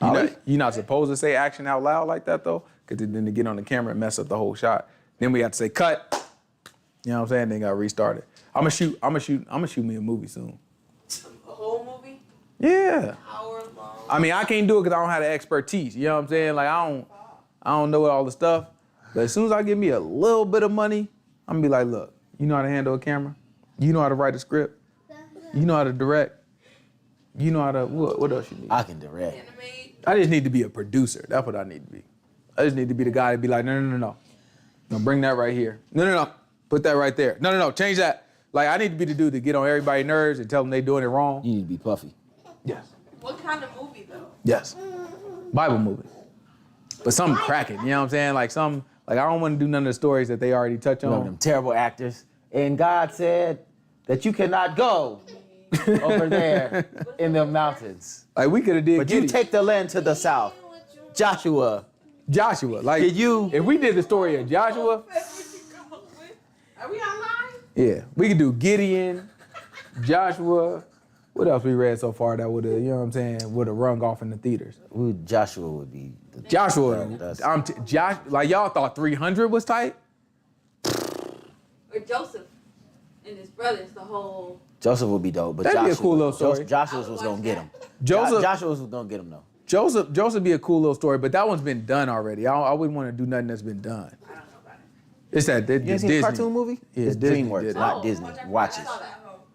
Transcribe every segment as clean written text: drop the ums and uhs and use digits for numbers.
You're not supposed to say action out loud like that though, because then they get on the camera and mess up the whole shot. Then we have to say cut. You know what I'm saying? Then got restarted. I'm gonna shoot me a movie soon. A whole movie? Yeah. Hour long. I mean, I can't do it because I don't have the expertise. You know what I'm saying? Like I don't know all the stuff. But as soon as I get me a little bit of money, I'm gonna be like, look, you know how to handle a camera? You know how to write a script? You know how to direct? You know how to, what else you need? I can direct. I just need to be a producer. That's what I need to be. I just need to be the guy to be like, no. No, bring that right here. No. Put that right there. No. Change that. Like, I need to be the dude to get on everybody's nerves and tell them they doing it wrong. You need to be Puffy. Yes. What kind of movie, though? Yes. Bible movie. But something cracking, you know what I'm saying? Like, I don't want to do none of the stories that they already touch on. One of them terrible actors. And God said that you cannot go over there in the mountains. Like, we could have did But Gideon. you take the land to the south. Joshua. Like, if we did the story of Joshua. Are we online? Yeah, we could do Gideon, Joshua. What else we read so far that would have, you know what I'm saying, would have rung off in the theaters? Joshua would be. Joshua, like y'all thought 300 was tight? Or Joseph and his brothers, the whole. Joseph would be dope, but That'd Joshua, be a cool little story. Joshua was gonna get him. Joshua was gonna get him though. Joseph be a cool little story, but that one's been done already. I wouldn't want to do nothing that's been done. I don't know about it. It's that You ain't seen Disney. a cartoon movie? Yeah, It's Disney DreamWorks, did it. not Disney. Watch it.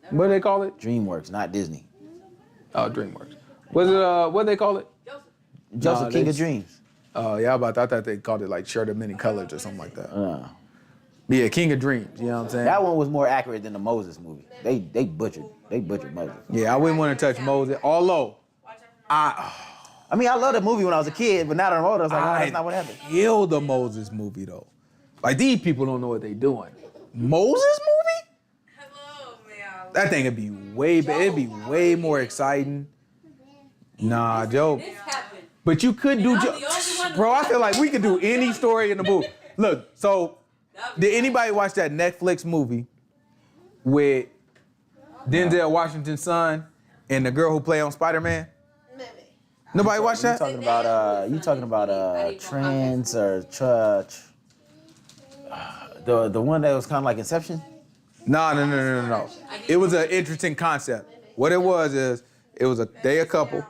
What do they call it? DreamWorks, not Disney. Oh, DreamWorks. Was it, what do they call it? Joseph, King of Dreams. Oh, yeah, I thought they called it like Shirt of Many Colors or something like that. Yeah, King of Dreams, you know what I'm saying? That one was more accurate than the Moses movie. They butchered Moses. Yeah, I wouldn't want to touch Moses, although I mean, I loved the movie when I was a kid, but now that I'm older, I was like, oh, that's not what happened. Killed the Moses movie though. Like these people don't know what they doing. Moses movie? Hello, man. That thing would be it'd be way more exciting. Nah, Joe. This happened. But you could do I'm the only one Bro, I feel like we could do any story in the movie. Look, so did anybody watch that Netflix movie with Denzel Washington's son and the girl who played on Spider-Man? Nobody watched that? You talking about Trans or Church? The one that was kind of like Inception? No. It was an interesting concept. What it was is, it was they a couple,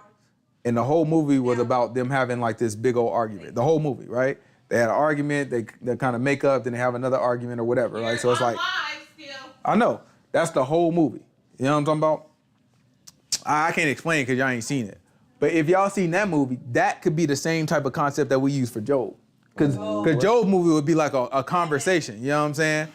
and the whole movie was about them having like this big old argument. The whole movie, right? They had an argument, they kind of make up, then they have another argument or whatever, right? So it's like, I know, that's the whole movie. You know what I'm talking about? I can't explain because y'all ain't seen it. But if y'all seen that movie, that could be the same type of concept that we use for Job. Because Job's movie would be like a conversation, you know what I'm saying?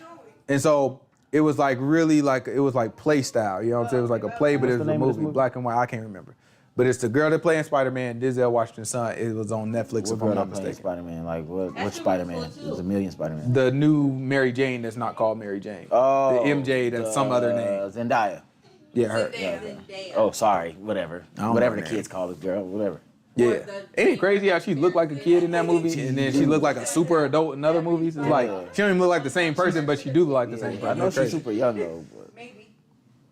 And so it was like really like, it was like play style, you know what I'm saying? It was like a play, but it was a movie, black and white, I can't remember. But it's the girl that playing Spider-Man, Denzel Washington's son. It was on Netflix, if I'm not mistaken. Spider-Man? Like, which Spider-Man? There's a million Spider-Man. The new Mary Jane that's not called Mary Jane. Oh. The MJ that's some other name. Zendaya. Yeah, her. Zendaya. Oh, sorry. Whatever. Whatever the know, kids call this girl. Whatever. Yeah. Ain't it crazy how she looked like a kid in that movie and then she looked like a super adult in other movies? It's like, she don't even look like the same person, but she do look like the same person. I know she's super young though. Maybe.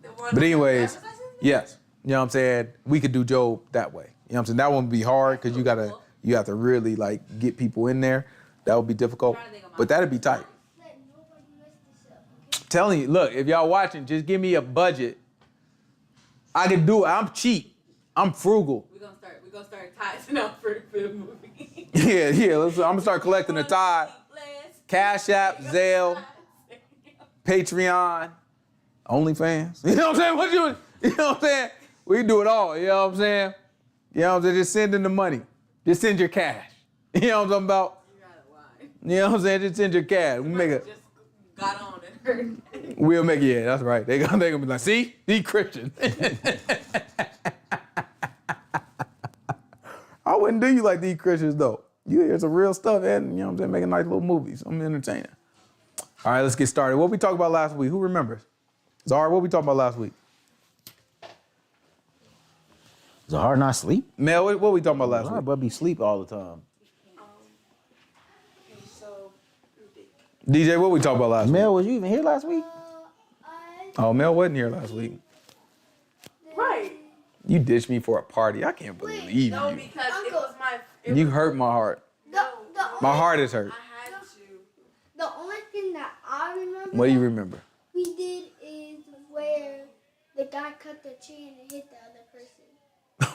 But anyways, yes. You know what I'm saying? We could do Job that way. You know what I'm saying? That one would be hard because you have to really like get people in there. That would be difficult. But that'd be tight. Telling you, look, if y'all watching, just give me a budget. I can do it. I'm cheap. I'm frugal. We're gonna start tithing out for the movie. Yeah. I'm gonna start collecting the tithe. Cash App, Zelle, Patreon, OnlyFans. You know what I'm saying? You know what I'm saying? We can do it all. You know what I'm saying? You know what I'm saying? Just send in the money. Just send your cash. You know what I'm talking about? You know what I'm saying? Just send your cash. We make it. Just got on and heard. We'll make it. Yeah, that's right. They gonna be like, see, these Christians. I wouldn't do you like these Christians though. You hear some real stuff, and you know what I'm saying, making nice little movies. I'm entertaining. All right, let's get started. What we talked about last week? Who remembers? Zara, what we talking about last week? Zahar not sleep? Mel, what we talking about last Zahar week? but be sleep all the time. DJ, what we talking about last week? Mel, was you even here last week? Oh, Mel wasn't here last week. Right. You ditched me for a party. I can't believe No, you. because it You hurt my heart. My heart is hurt. I had to. The only thing that I remember What do you remember? we did is where the guy cut the tree and it hit the other person.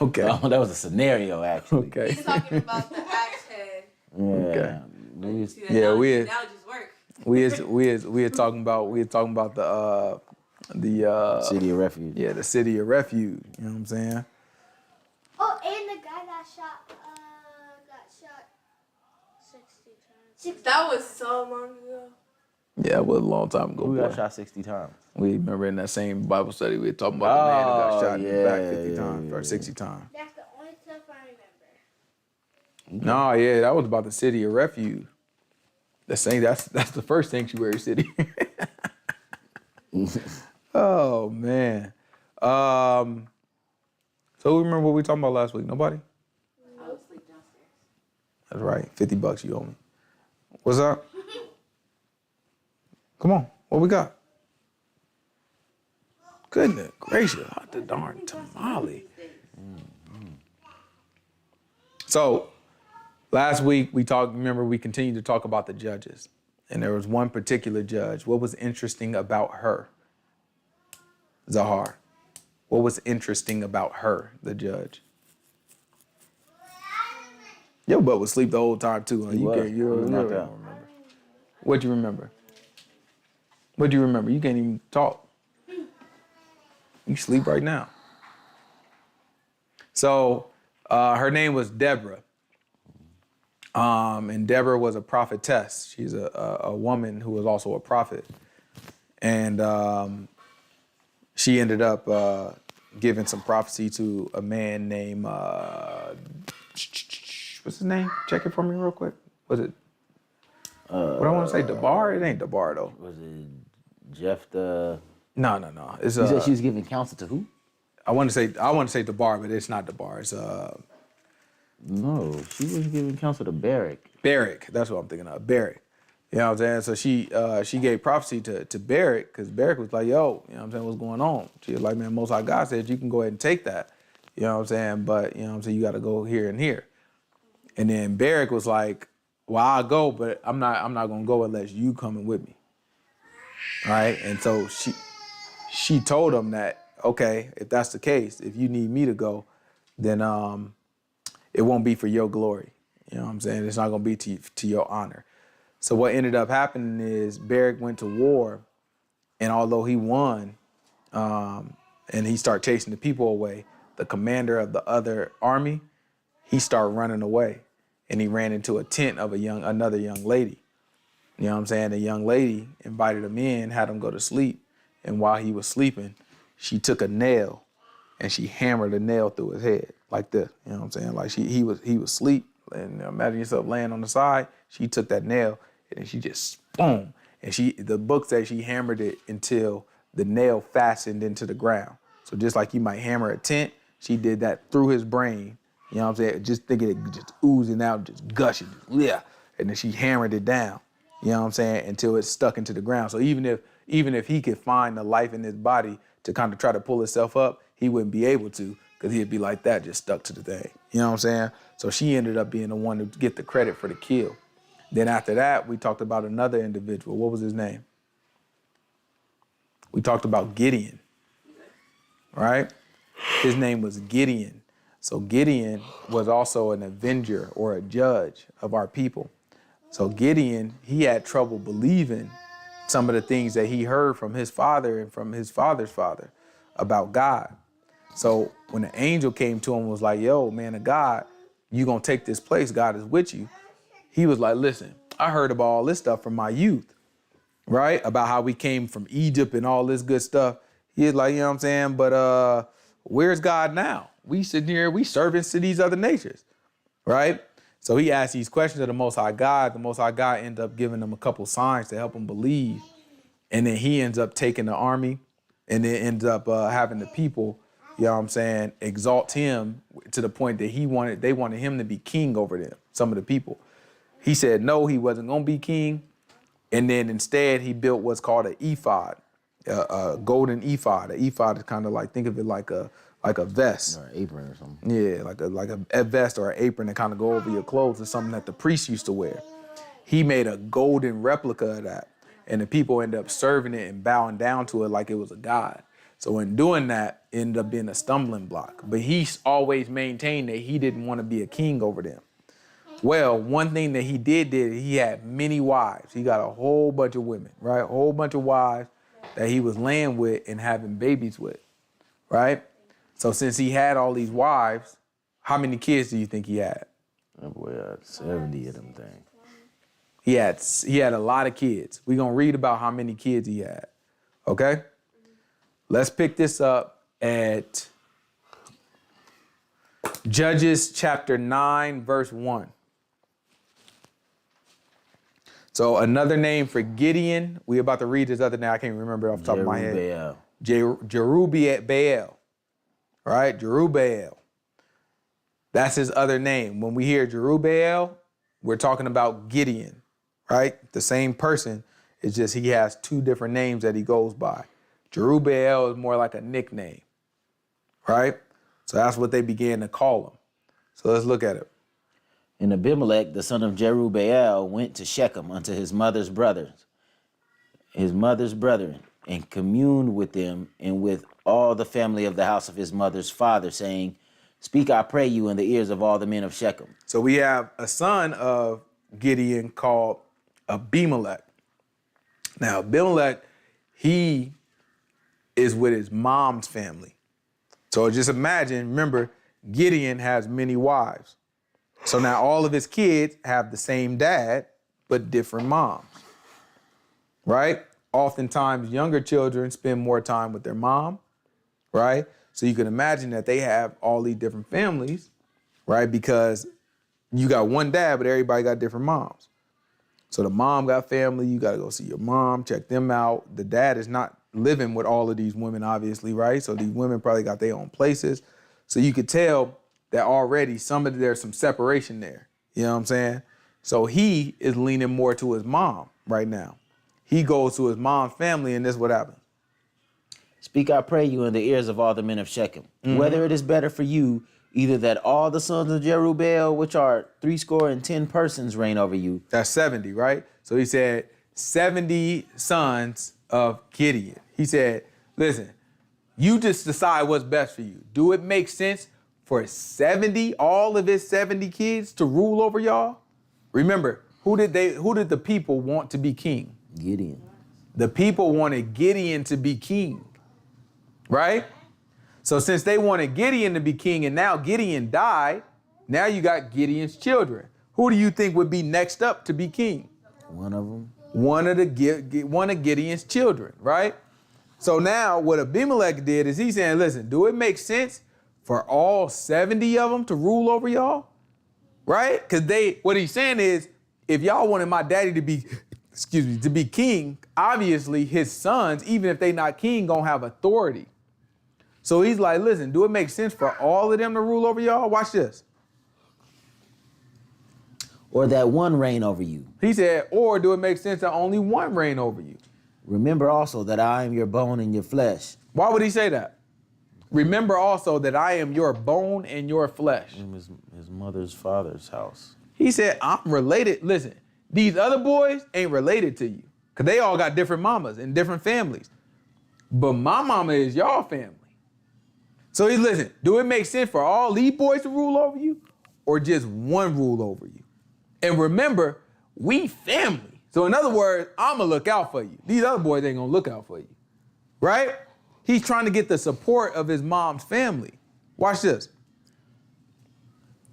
Okay. Oh, that was a scenario, actually. Okay. He's talking about the axe head. Yeah. Okay. We was- See, that Yeah, analogy- we- analogies work. We had talking about the City of Refuge. yeah, the city of refuge. You know what I'm saying? Oh, and the guy that got shot 60 times. That was so long ago. Yeah, it was a long time ago. Who boy. got shot 60 times? We remember in that same Bible study we were talking about the man who got shot in the back 50 yeah, times or yeah. 60 times. That's the only stuff I remember. No, yeah, that was about the city of refuge. That's the first sanctuary city. Oh man. So who remember what we talking about last week? Nobody? I was asleep downstairs. That's right. $50 you owe me. What's up? Come on. What we got? Goodness gracious. Hot the darn tamale. So last week we continued to talk about the judges. And there was one particular judge. What was interesting about her? Zahar. What was interesting about her, the judge? Your butt was asleep the whole time too. Huh? He was. You He was don't knocked out. remember. What'd you remember? What'd you remember? You can't even talk. You sleep right now. So her name was Deborah. And Deborah was a prophetess. She's a woman who was also a prophet. And she ended up giving some prophecy to a man named, what's his name? Check it for me real quick. Was it, what I want to say, Debar? It ain't Debar though. Was it Jephthah? No. It's You said she was giving counsel to who? I want to say Debar, but it's not Debar. It's No, she was giving counsel to Barak. Barak. That's what I'm thinking of. Barak. You know what I'm saying? So she gave prophecy to Barak because Barak was like, yo, you know what I'm saying, what's going on? She was like, man, Most High God said you can go ahead and take that. You know what I'm saying? But, you know what I'm saying, you got to go here and here. And then Barak was like, well, I'll go, but I'm not going to go unless you coming with me. All right? And so she told him that, okay, if that's the case, if you need me to go, then it won't be for your glory. You know what I'm saying? It's not going to be to your honor. So what ended up happening is Barak went to war, and although he won, and he started chasing the people away, the commander of the other army, he started running away, and he ran into a tent of another young lady. You know what I'm saying? The young lady invited him in, had him go to sleep, and while he was sleeping, she took a nail and she hammered a nail through his head like this. You know what I'm saying? Like he was asleep, and imagine yourself laying on the side. She took that nail and she just boom. And the book says she hammered it until the nail fastened into the ground. So just like you might hammer a tent, she did that through his brain. You know what I'm saying? Just thinking it just oozing out, just gushing, yeah. And then she hammered it down. You know what I'm saying? Until it stuck into the ground. So even if he could find the life in his body to kind of try to pull itself up, he wouldn't be able to because he'd be like that, just stuck to the thing. You know what I'm saying? So she ended up being the one to get the credit for the kill. Then after that, we talked about another individual. What was his name? We talked about Gideon, right? His name was Gideon. So Gideon was also an avenger or a judge of our people. So Gideon, he had trouble believing some of the things that he heard from his father and from his father's father about God. So when the angel came to him and was like, yo, man of God, you gonna take this place, God is with you. He was like, listen, I heard about all this stuff from my youth, right? About how we came from Egypt and all this good stuff. He was like, you know what I'm saying? But where's God now? We sitting here, we servants to these other nations, right? So he asked these questions of the Most High God. The Most High God ended up giving him a couple signs to help him believe. And then he ends up taking the army and then ends up having the people, you know what I'm saying, exalt him to the point that they wanted him to be king over them, some of the people. He said no, he wasn't going to be king. And then instead he built what's called an ephod, a golden ephod. An ephod is kind of like, think of it like a like a vest. Or an apron or something. Yeah, like a vest or an apron that kind of go over your clothes, is something that the priest used to wear. He made a golden replica of that, and the people ended up serving it and bowing down to it like it was a god. So in doing that, it ended up being a stumbling block. But he always maintained that he didn't want to be a king over them. Well, one thing that he did, he had many wives. He got a whole bunch of women, right? A whole bunch of wives that he was laying with and having babies with, right? So since he had all these wives, how many kids do you think he had? That boy had 70 of them things. He had a lot of kids. We're going to read about how many kids he had, okay? Let's pick this up at Judges chapter 9, verse 1. So another name for Gideon, we're about to read this other name. I can't remember it off the top of my head. Jerubbaal, right? Jerubbaal. That's his other name. When we hear Jerubbaal, we're talking about Gideon, right? The same person. It's just he has two different names that he goes by. Jerubbaal is more like a nickname, right? So that's what they began to call him. So let's look at it. And Abimelech, the son of Jerubbaal, went to Shechem unto his mother's brethren, and communed with them and with all the family of the house of his mother's father, saying, Speak, I pray you, in the ears of all the men of Shechem. So we have a son of Gideon called Abimelech. Now, Abimelech, he is with his mom's family. So just imagine, remember, Gideon has many wives. So now all of his kids have the same dad, but different moms, right? Oftentimes, younger children spend more time with their mom, right? So you can imagine that they have all these different families, right? Because you got one dad, but everybody got different moms. So the mom got family, you got to go see your mom, check them out. The dad is not living with all of these women, obviously, right? So these women probably got their own places. So you could tell that already there's some separation there. You know what I'm saying? So he is leaning more to his mom right now. He goes to his mom's family, and this is what happens. Speak, I pray you, in the ears of all the men of Shechem, whether it is better for you, either that all the sons of Jerubbaal, which are 70 persons, reign over you. That's 70, right? So he said 70 sons of Gideon. He said, listen, you just decide what's best for you. Do it make sense for all of his 70 kids to rule over y'all? Remember, who did the people want to be king? Gideon. The people wanted Gideon to be king, right? So since they wanted Gideon to be king and now Gideon died, now you got Gideon's children. Who do you think would be next up to be king? One of them. One of Gideon's children, right? So now what Abimelech did is he's saying, listen, do it make sense for all 70 of them to rule over y'all? Right? Because what he's saying is, if y'all wanted my daddy to be king, obviously his sons, even if they not king, gonna have authority. So he's like, listen, do it make sense for all of them to rule over y'all? Watch this. Or that one reign over you. He said, or do it make sense that only one reign over you? Remember also that I am your bone and your flesh. Why would he say that? Remember also that I am your bone and your flesh. In his mother's father's house. He said, I'm related. Listen, these other boys ain't related to you because they all got different mamas and different families. But my mama is y'all family. So listen, do it make sense for all these boys to rule over you or just one rule over you? And remember, we family. So in other words, I'm going to look out for you. These other boys ain't going to look out for you, right? He's trying to get the support of his mom's family. Watch this.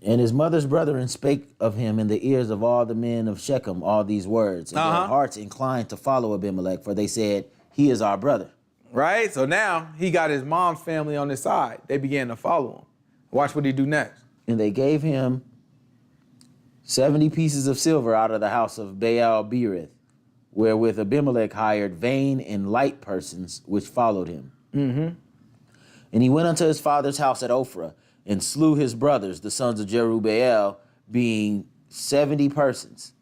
And his mother's brethren spake of him in the ears of all the men of Shechem all these words. And their hearts inclined to follow Abimelech, for they said, he is our brother. Right? So now he got his mom's family on his side. They began to follow him. Watch what he do next. And they gave him 70 pieces of silver out of the house of Baal-berith, wherewith Abimelech hired vain and light persons which followed him. Mm-hmm. And he went unto his father's house at Ophrah, and slew his brothers, the sons of Jerubbaal, being 70 persons,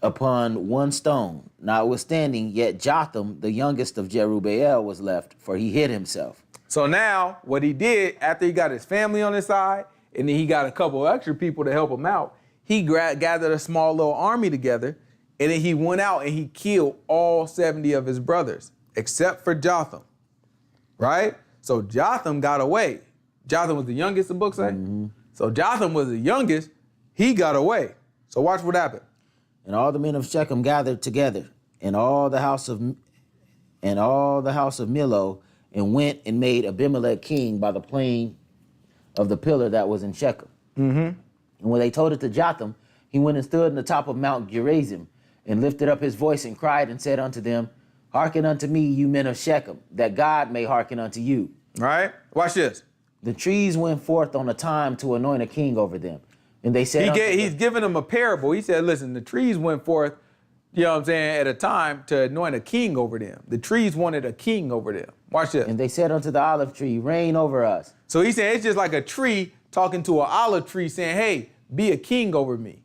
upon one stone. Notwithstanding, yet Jotham, the youngest of Jerubbaal, was left, for he hid himself. So now what he did, after he got his family on his side, and then he got a couple extra people to help him out, he gathered a small little army together, and then he went out and he killed all 70 of his brothers, except for Jotham, right? So Jotham got away. Jotham was the youngest, the book say? So Jotham was the youngest, he got away. So watch what happened. And all the men of Shechem gathered together, and all the house of Millo, and went and made Abimelech king by the plain of the pillar that was in Shechem. And when they told it to Jotham, he went and stood in the top of Mount Gerizim, and lifted up his voice and cried and said unto them, Hearken unto me, you men of Shechem, that God may hearken unto you. All right, watch this. The trees went forth on a time to anoint a king over them. And they said, He's giving them a parable. He said, listen, the trees went forth, you know what I'm saying, at a time to anoint a king over them. The trees wanted a king over them. Watch this. And they said unto the olive tree, Reign over us. So he said it's just like a tree talking to an olive tree saying, hey, be a king over me.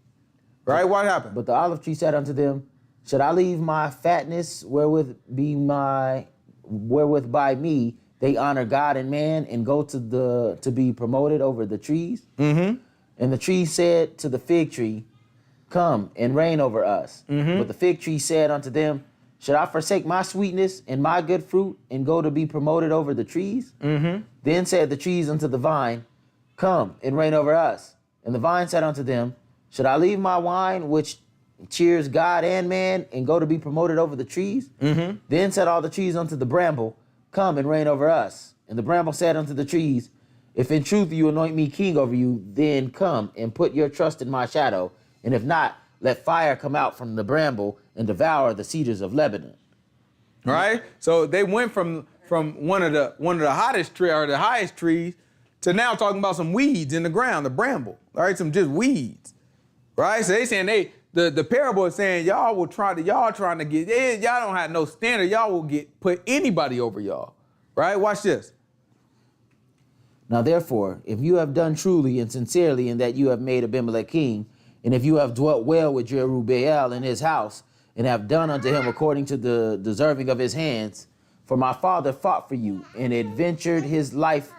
Right? What happened? But the olive tree said unto them, Should I leave my fatness wherewith by me they honor God and man, and go to be promoted over the trees? And the tree said to the fig tree, Come and reign over us. But the fig tree said unto them, Should I forsake my sweetness and my good fruit, and go to be promoted over the trees? Then said the trees unto the vine, Come and reign over us. And the vine said unto them, Should I leave my wine, which cheers God and man, and go to be promoted over the trees? Then said all the trees unto the bramble, Come and reign over us. And the bramble said unto the trees, If in truth you anoint me king over you, then come and put your trust in my shadow. And if not, let fire come out from the bramble and devour the cedars of Lebanon. Right? So they went from one of the hottest tree or the highest trees to now talking about some weeds in the ground, the bramble. All right, some just weeds. Right? So they saying the parable is saying y'all trying to get, y'all don't have no standard, y'all will put anybody over y'all. Right? Watch this. Now therefore, if you have done truly and sincerely in that you have made Abimelech king, and if you have dwelt well with Jerubbaal in his house, and have done unto him according to the deserving of his hands, for my father fought for you, and adventured his life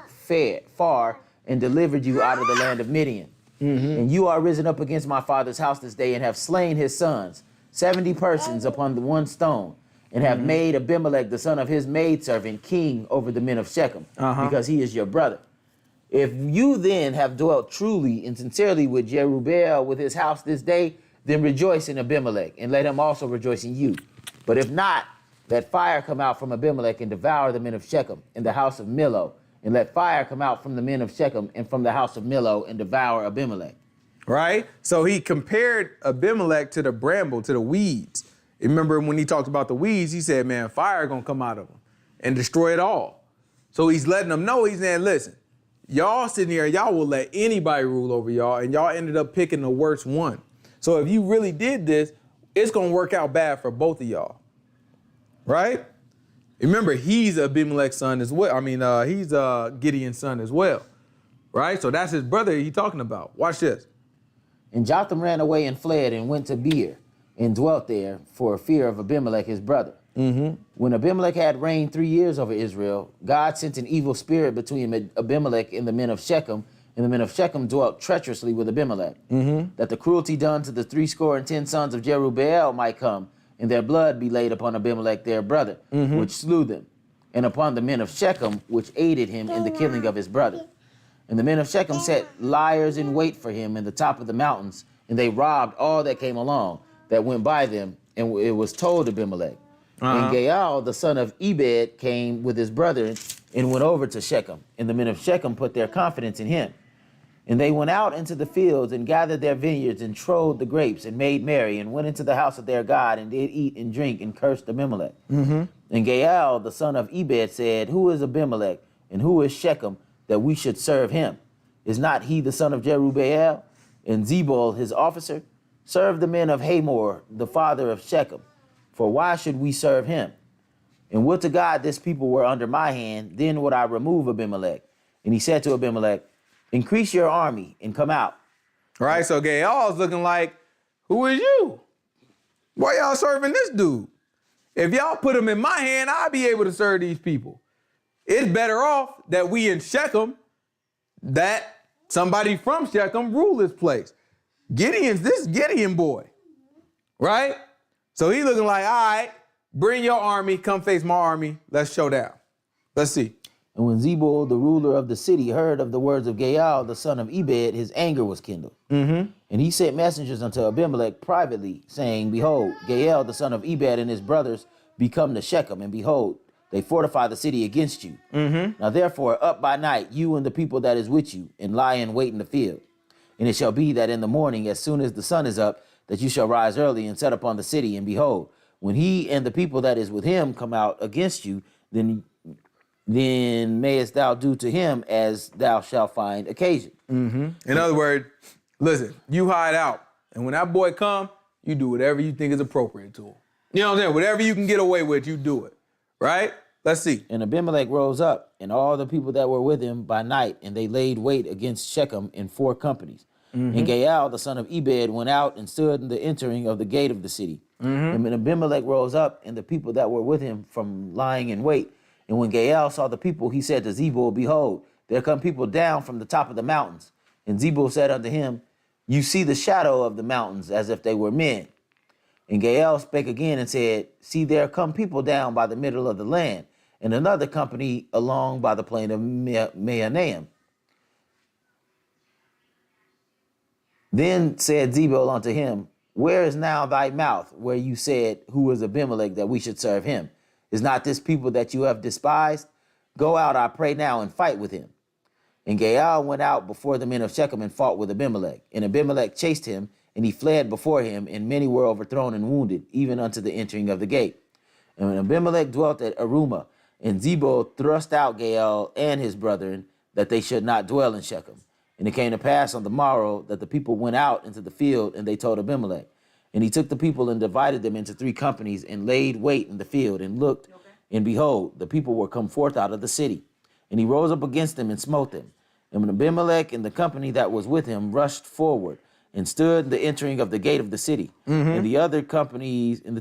far, and delivered you out of the land of Midian. And you are risen up against my father's house this day, and have slain his sons, 70 persons upon the one stone, and have made Abimelech the son of his maidservant king over the men of Shechem, because he is your brother. If you then have dwelt truly and sincerely with Jerubbaal with his house this day, then rejoice in Abimelech, and let him also rejoice in you. But if not, let fire come out from Abimelech and devour the men of Shechem and the house of Millo, and let fire come out from the men of Shechem and from the house of Millo and devour Abimelech. Right? So he compared Abimelech to the bramble, to the weeds. Remember when he talked about the weeds, he said, man, fire gonna come out of them and destroy it all. So he's letting them know, he's saying, listen, y'all sitting here, y'all will let anybody rule over y'all, and y'all ended up picking the worst one. So if you really did this, it's gonna work out bad for both of y'all. Right? Remember, he's Abimelech's son as well. I mean, he's Gideon's son as well. Right? So that's his brother he's talking about. Watch this. And Jotham ran away and fled and went to Beer and dwelt there for fear of Abimelech his brother. When Abimelech had reigned 3 years over Israel, God sent an evil spirit between Abimelech and the men of Shechem, and the men of Shechem dwelt treacherously with Abimelech, that the cruelty done to the 70 sons of Jerubbaal might come, and their blood be laid upon Abimelech their brother, which slew them, and upon the men of Shechem, which aided him in the killing of his brother. And the men of Shechem set liers in wait for him in the top of the mountains, and they robbed all that came along that went by them, and it was told Abimelech. And Gaal, the son of Ebed, came with his brother and went over to Shechem, and the men of Shechem put their confidence in him. And they went out into the fields and gathered their vineyards and trode the grapes and made merry and went into the house of their God and did eat and drink and cursed Abimelech. And Gaal, the son of Ebed, said, Who is Abimelech and who is Shechem that we should serve him? Is not he the son of Jerubbaal? And Zebul, his officer, serve the men of Hamor, the father of Shechem. For why should we serve him? And would to God this people were under my hand, then would I remove Abimelech. And he said to Abimelech, Increase your army and come out. All right, so Gaal's looking like, who is you? Why y'all serving this dude? If y'all put him in my hand, I'll be able to serve these people. it's better off that we in Shechem, that somebody from Shechem rule this place. This Gideon boy, right? So he looking like, all right, bring your army, come face my army, let's show down. Let's see. And when Zebul, the ruler of the city, heard of the words of Gaal, the son of Ebed, his anger was kindled. And he sent messengers unto Abimelech privately, saying, behold, Gaal, the son of Ebed, and his brothers be come to Shechem, and behold, they fortify the city against you. Now therefore, up by night, you and the people that is with you, and lie in wait in the field. And it shall be that in the morning, as soon as the sun is up, that you shall rise early and set upon the city. And behold, when he and the people that is with him come out against you, then mayest thou do to him as thou shalt find occasion. In other words, listen, you hide out. And when that boy come, you do whatever you think is appropriate to him. You know what I'm saying? Whatever you can get away with, you do it. Right? Let's see. And Abimelech rose up, and all the people that were with him by night, and they laid wait against Shechem in 4 companies. And Gaal, the son of Ebed, went out and stood in the entering of the gate of the city. And when Abimelech rose up, and the people that were with him from lying in wait, and when Gaal saw the people, he said to Zebul, behold, there come people down from the top of the mountains. And Zebul said unto him, you see the shadow of the mountains as if they were men. And Gaal spake again and said, see, there come people down by the middle of the land, and another company along by the plain of Mahanaim. Then said Zebul unto him, where is now thy mouth, where you said, who is Abimelech, that we should serve him? Is not this people that you have despised? Go out, I pray now, and fight with him. And Gaal went out before the men of Shechem and fought with Abimelech. And Abimelech chased him, and he fled before him, and many were overthrown and wounded, even unto the entering of the gate. And when Abimelech dwelt at Arumah, and Zebul thrust out Gaal and his brethren, that they should not dwell in Shechem. And it came to pass on the morrow that the people went out into the field, and they told Abimelech. And he took the people and divided them into 3 companies, and laid wait in the field, and looked, and behold, the people were come forth out of the city. And he rose up against them and smote them. And when Abimelech and the company that was with him rushed forward, and stood in the entering of the gate of the city, and the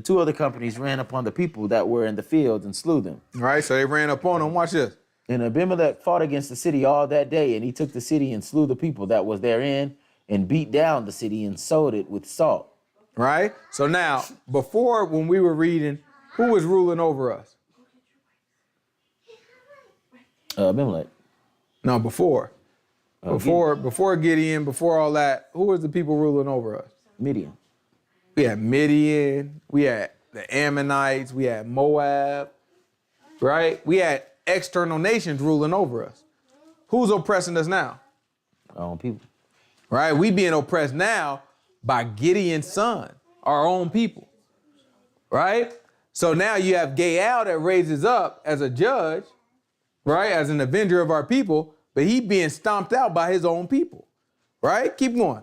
2 other companies ran upon the people that were in the field and slew them. All right, so they ran upon them. Watch this. And Abimelech fought against the city all that day, and he took the city and slew the people that was therein, and beat down the city and sowed it with salt. Right? So now, before when we were reading, who was ruling over us? Abimelech. No, before. Before Gideon, before all that, who was the people ruling over us? Midian. We had Midian, we had the Ammonites, we had Moab, right? We had external nations ruling over us. Who's oppressing us now? Our own people. Right? We being oppressed now by Gideon's son, our own people. Right? So now you have Gaal that raises up as a judge, right? As an avenger of our people, but he being stomped out by his own people. Right? Keep going.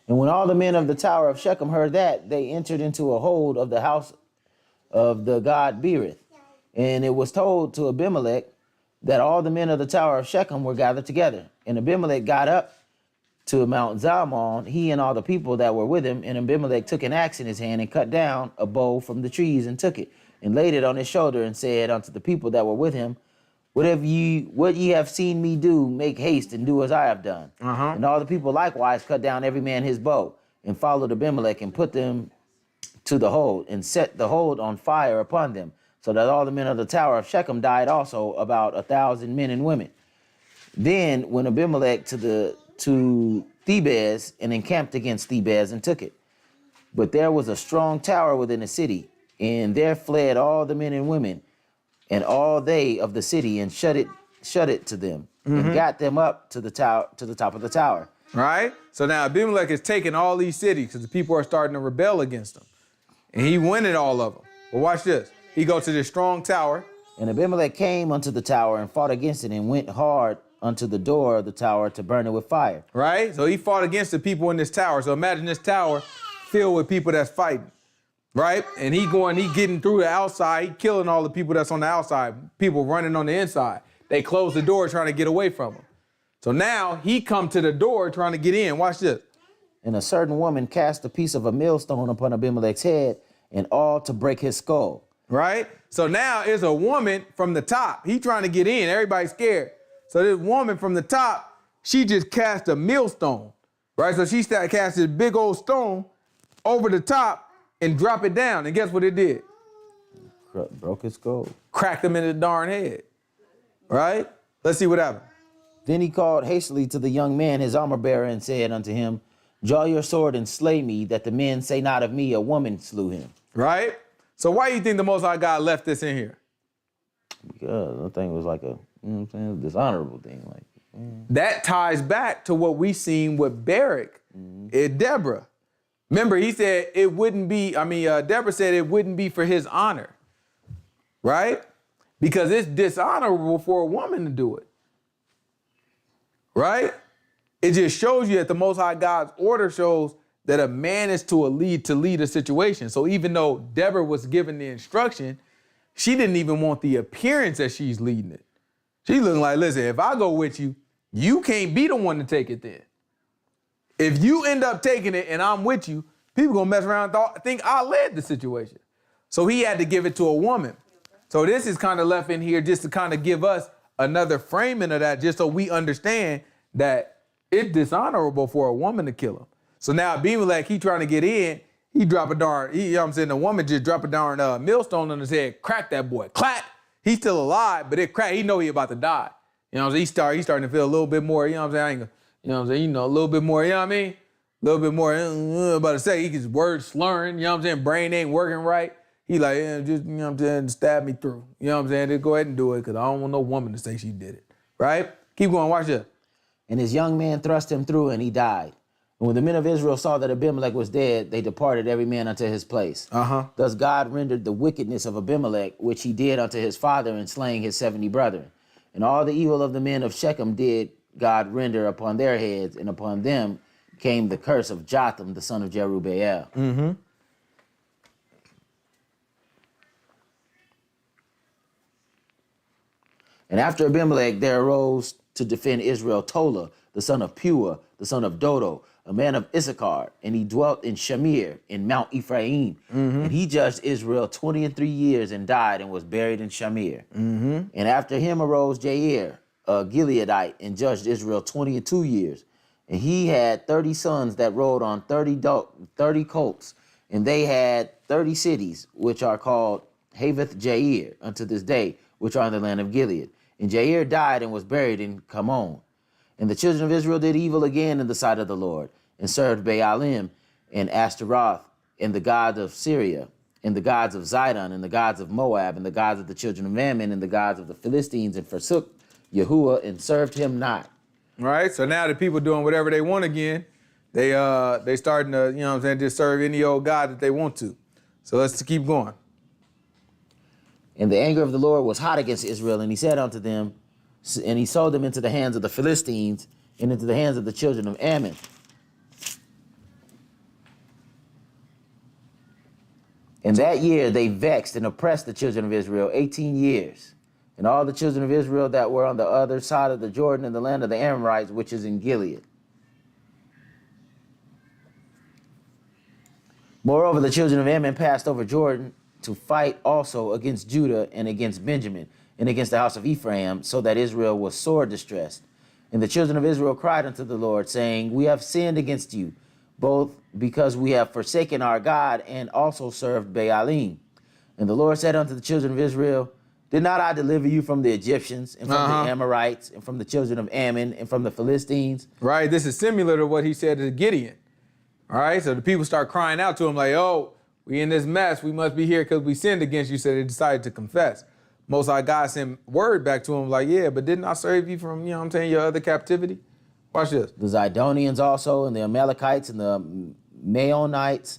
And when all the men of the tower of Shechem heard that, they entered into a hold of the house of the god Berith. And it was told to Abimelech that all the men of the tower of Shechem were gathered together. And Abimelech got up to Mount Zalmon, he and all the people that were with him. And Abimelech took an axe in his hand and cut down a bow from the trees and took it and laid it on his shoulder and said unto the people that were with him, what ye have seen me do, make haste and do as I have done. And all the people likewise cut down every man his bow and followed Abimelech and put them to the hold and set the hold on fire upon them, so that all the men of the tower of Shechem died also, about 1,000 men and women. Then went Abimelech to Thebez and encamped against Thebez and took it. But there was a strong tower within the city, and there fled all the men and women and all they of the city, and shut it to them, and got them up to the top of the tower. Right? So now Abimelech is taking all these cities because the people are starting to rebel against him. And he winning all of them. But watch this. He goes to this strong tower. And Abimelech came unto the tower and fought against it, and went hard unto the door of the tower to burn it with fire. Right? So he fought against the people in this tower. So imagine this tower filled with people that's fighting. Right? And he getting through the outside. He killing all the people that's on the outside. People running on the inside. They close the door trying to get away from him. So now he come to the door trying to get in. Watch this. And a certain woman cast a piece of a millstone upon Abimelech's head, and all to break his skull. right? So now it's a woman from the top. He trying to get in. Everybody's scared. So this woman from the top, she just cast a millstone, right? So she cast this big old stone over the top and drop it down. And guess what it did? Broke his skull. Cracked him in the darn head, right? Let's see what happened. Then he called hastily to the young man, his armor bearer, and said unto him, draw your sword and slay me, that the men say not of me, a woman slew him. Right? So why do you think the Most High God left this in here? Because I think it was like a, dishonorable thing. That ties back to what we seen with Barak and Deborah. Remember, he said it wouldn't be, Deborah said it wouldn't be for his honor, right? Because it's dishonorable for a woman to do it, right? It just shows you that the Most High God's order shows that a man is to lead a situation. So even though Deborah was given the instruction, she didn't even want the appearance that she's leading it. She's looking like, listen, if I go with you, you can't be the one to take it then. If you end up taking it and I'm with you, people gonna mess around and think I led the situation. So he had to give it to a woman. So this is kind of left in here just to kind of give us another framing of that, just so we understand that it's dishonorable for a woman to kill him. So now Abimelech, he trying to get in, he drop a darn, you know what I'm saying, the woman just drop a darn millstone on his head, crack that boy, clack. He's still alive, but it cracked, he know he about to die. You know what I'm saying, he's starting to feel a little bit more, you know what I'm saying, I ain't gonna, you know what I'm saying, a little bit more, you know what I mean? A little bit more, about to say, he gets words slurring, you know what I'm saying, brain ain't working right. He like, just, you know what I'm saying, stab me through. You know what I'm saying, just go ahead and do it, because I don't want no woman to say she did it, right? Keep going, watch this. And his young man thrust him through, and he died. And when the men of Israel saw that Abimelech was dead, they departed every man unto his place. Thus God rendered the wickedness of Abimelech, which he did unto his father in slaying his 70 brethren. And all the evil of the men of Shechem did God render upon their heads, and upon them came the curse of Jotham, the son of Jerubbaal. And after Abimelech, there arose to defend Israel Tola, the son of Pua, the son of Dodo, a man of Issachar, and he dwelt in Shamir in Mount Ephraim. And he judged Israel 23 years and died and was buried in Shamir. And after him arose Jair, a Gileadite, and judged Israel 22 years. And he had 30 sons that rode on 30 colts, and they had 30 cities, which are called Havoth Jair unto this day, which are in the land of Gilead. And Jair died and was buried in Kamon. And the children of Israel did evil again in the sight of the Lord, and served Baalim and Ashtaroth, and the gods of Syria, and the gods of Zidon, and the gods of Moab, and the gods of the children of Ammon, and the gods of the Philistines, and forsook Yahuwah, and served him not. Right, so now the people doing whatever they want again. They starting to, you know what I'm saying, just serve any old god that they want to. So let's keep going. And the anger of the Lord was hot against Israel, and he said unto them, and he sold them into the hands of the Philistines and into the hands of the children of Ammon. In that year they vexed and oppressed the children of Israel 18 years. And all the children of Israel that were on the other side of the Jordan in the land of the Amorites, which is in Gilead. Moreover, the children of Ammon passed over Jordan to fight also against Judah and against Benjamin and against the house of Ephraim, so that Israel was sore distressed. And the children of Israel cried unto the Lord, saying, we have sinned against you, both because we have forsaken our God and also served Baalim. And the Lord said unto the children of Israel, did not I deliver you from the Egyptians and from the Amorites and from the children of Ammon and from the Philistines? Right, this is similar to what he said to Gideon. All right, so the people start crying out to him like, oh, we in this mess. We must be here because we sinned against you. So they decided to confess. Most High God sent word back to him like, yeah, but didn't I save you from, you know what I'm saying, your other captivity? Watch this. The Zidonians also and the Amalekites and the Maonites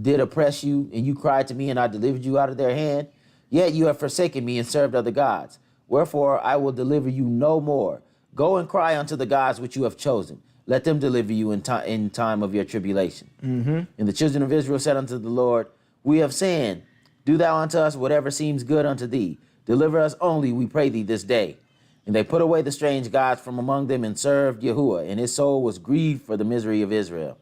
did oppress you, and you cried to me, and I delivered you out of their hand. Yet you have forsaken me and served other gods. Wherefore I will deliver you no more. Go and cry unto the gods which you have chosen. Let them deliver you in time of your tribulation. And the children of Israel said unto the Lord, we have sinned. Do thou unto us whatever seems good unto thee. Deliver us only, we pray thee, this day. And they put away the strange gods from among them and served Yahuwah, and his soul was grieved for the misery of Israel.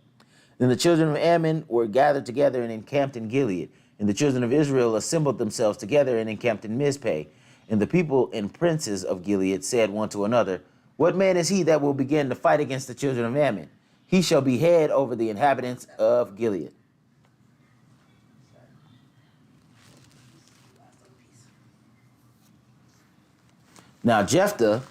Then the children of Ammon were gathered together and encamped in Gilead. And the children of Israel assembled themselves together and encamped in Mizpeh. And the people and princes of Gilead said one to another, what man is he that will begin to fight against the children of Ammon? He shall be head over the inhabitants of Gilead. Now Jephthah,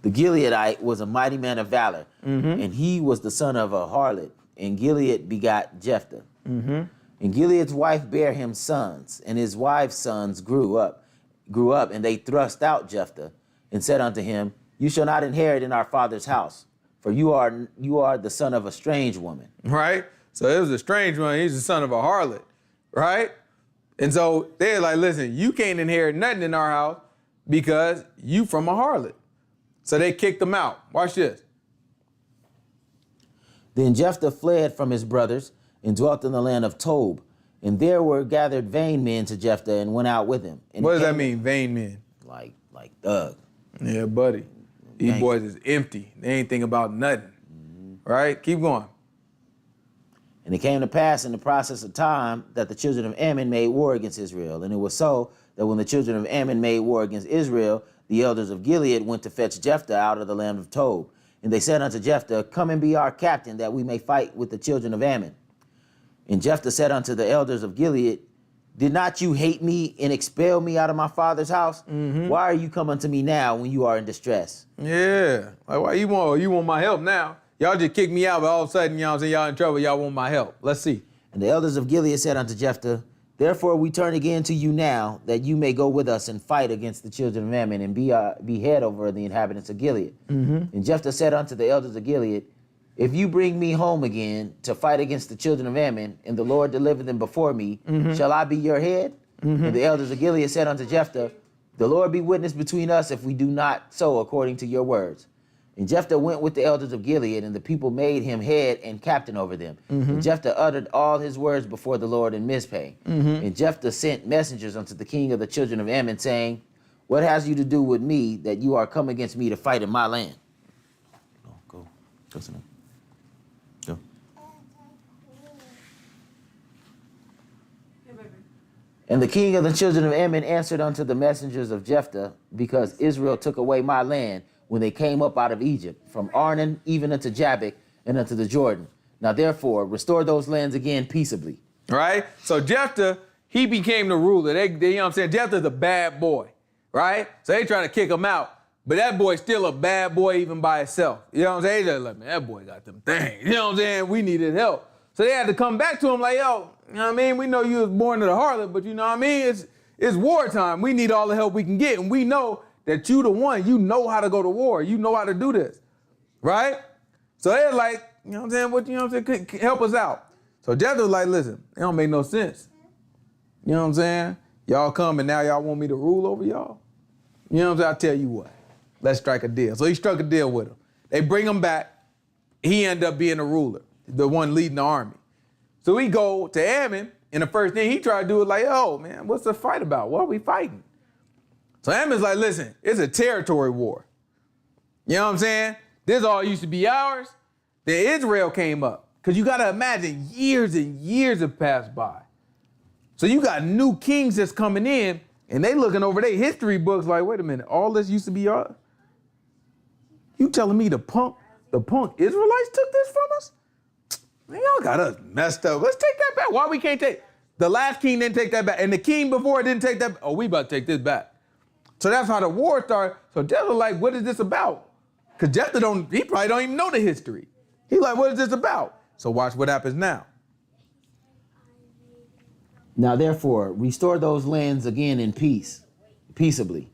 the Gileadite, was a mighty man of valor, and he was the son of a harlot, and Gilead begot Jephthah. And Gilead's wife bare him sons, and his wife's sons grew up, and they thrust out Jephthah, and said unto him, you shall not inherit in our father's house, for you are the son of a strange woman. Right? So it was a strange one. He's the son of a harlot, right? And so they're like, listen, you can't inherit nothing in our house because you from a harlot. So they kicked him out. Watch this. Then Jephthah fled from his brothers and dwelt in the land of Tob. And there were gathered vain men to Jephthah and went out with him. And What does that mean, vain men? Like thug. Yeah, buddy. These boys is empty. They ain't think about nothing. Right? Keep going. And it came to pass in the process of time that the children of Ammon made war against Israel. And it was so that when the children of Ammon made war against Israel, the elders of Gilead went to fetch Jephthah out of the land of Tob. And they said unto Jephthah, come and be our captain, that we may fight with the children of Ammon. And Jephthah said unto the elders of Gilead, did not you hate me and expel me out of my father's house? Why are you come unto me now when you are in distress? Yeah. Like, why you want my help now? Y'all just kicked me out, but all of a sudden, you know what I'm saying, y'all in trouble, y'all want my help. Let's see. And the elders of Gilead said unto Jephthah, therefore we turn again to you now, that you may go with us and fight against the children of Ammon, and be head over the inhabitants of Gilead. And Jephthah said unto the elders of Gilead, if you bring me home again to fight against the children of Ammon, and the Lord deliver them before me, shall I be your head? And the elders of Gilead said unto Jephthah, the Lord be witness between us if we do not so according to your words. And Jephthah went with the elders of Gilead, and the people made him head and captain over them. And Jephthah uttered all his words before the Lord in Mizpeh. And Jephthah sent messengers unto the king of the children of Ammon, saying, what has you to do with me, that you are come against me to fight in my land? Go to them. Go. And the king of the children of Ammon answered unto the messengers of Jephthah, because Israel took away my land when they came up out of Egypt, from Arnon even unto Jabbok and unto the Jordan. Now therefore, restore those lands again peaceably. Right? So Jephthah, he became the ruler. They you know what I'm saying? Jephthah's a bad boy, right? So they trying to kick him out, but that boy's still a bad boy even by itself. You know what I'm saying? They just like, man, that boy got them things. You know what I'm saying? We needed help. So they had to come back to him like, yo, you know what I mean? We know you was born to the harlot, but you know what I mean? It's wartime. We need all the help we can get, and we know that you the one, you know how to go to war. You know how to do this, right? So they're like, you know what I'm saying? What, you know what I'm saying? Help us out. So Jephthah was like, listen, it don't make no sense. You know what I'm saying? Y'all come and now y'all want me to rule over y'all? You know what I'm saying? I'll tell you what, let's strike a deal. So he struck a deal with him. They bring him back. He ended up being the ruler, the one leading the army. So we go to Ammon, and the first thing he tried to do is like, oh man, what's the fight about? What are we fighting? So Ammon's like, listen, it's a territory war. You know what I'm saying? This all used to be ours. Then Israel came up. Because you got to imagine years and years have passed by. So you got new kings that's coming in, and they looking over their history books like, wait a minute, all this used to be ours? You telling me the punk Israelites took this from us? Man, y'all got us messed up. Let's take that back. Why we can't take? The last king didn't take that back, and the king before didn't take that. Oh, we about to take this back. So that's how the war started. So Jephthah like, what is this about? Because Jephthah he probably don't even know the history. He like, what is this about? So watch what happens now. Now therefore, restore those lands again in peace, peaceably.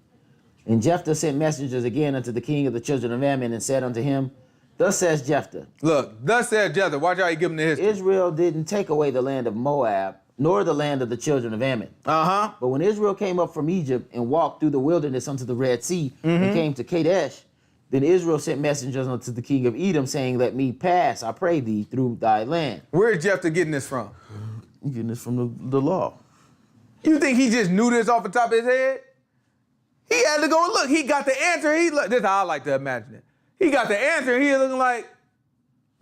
And Jephthah sent messengers again unto the king of the children of Ammon, and said unto him, thus says Jephthah. Look, thus says Jephthah. Watch how he give him the history. Israel didn't take away the land of Moab, nor the land of the children of Ammon. But when Israel came up from Egypt and walked through the wilderness unto the Red Sea, and came to Kadesh, then Israel sent messengers unto the king of Edom, saying, let me pass, I pray thee, through thy land. Where's Jephthah getting this from? I'm getting this from the law. You think he just knew this off the top of his head? He had to go look. He got the answer. This is how I like to imagine it. He got the answer. He looking like,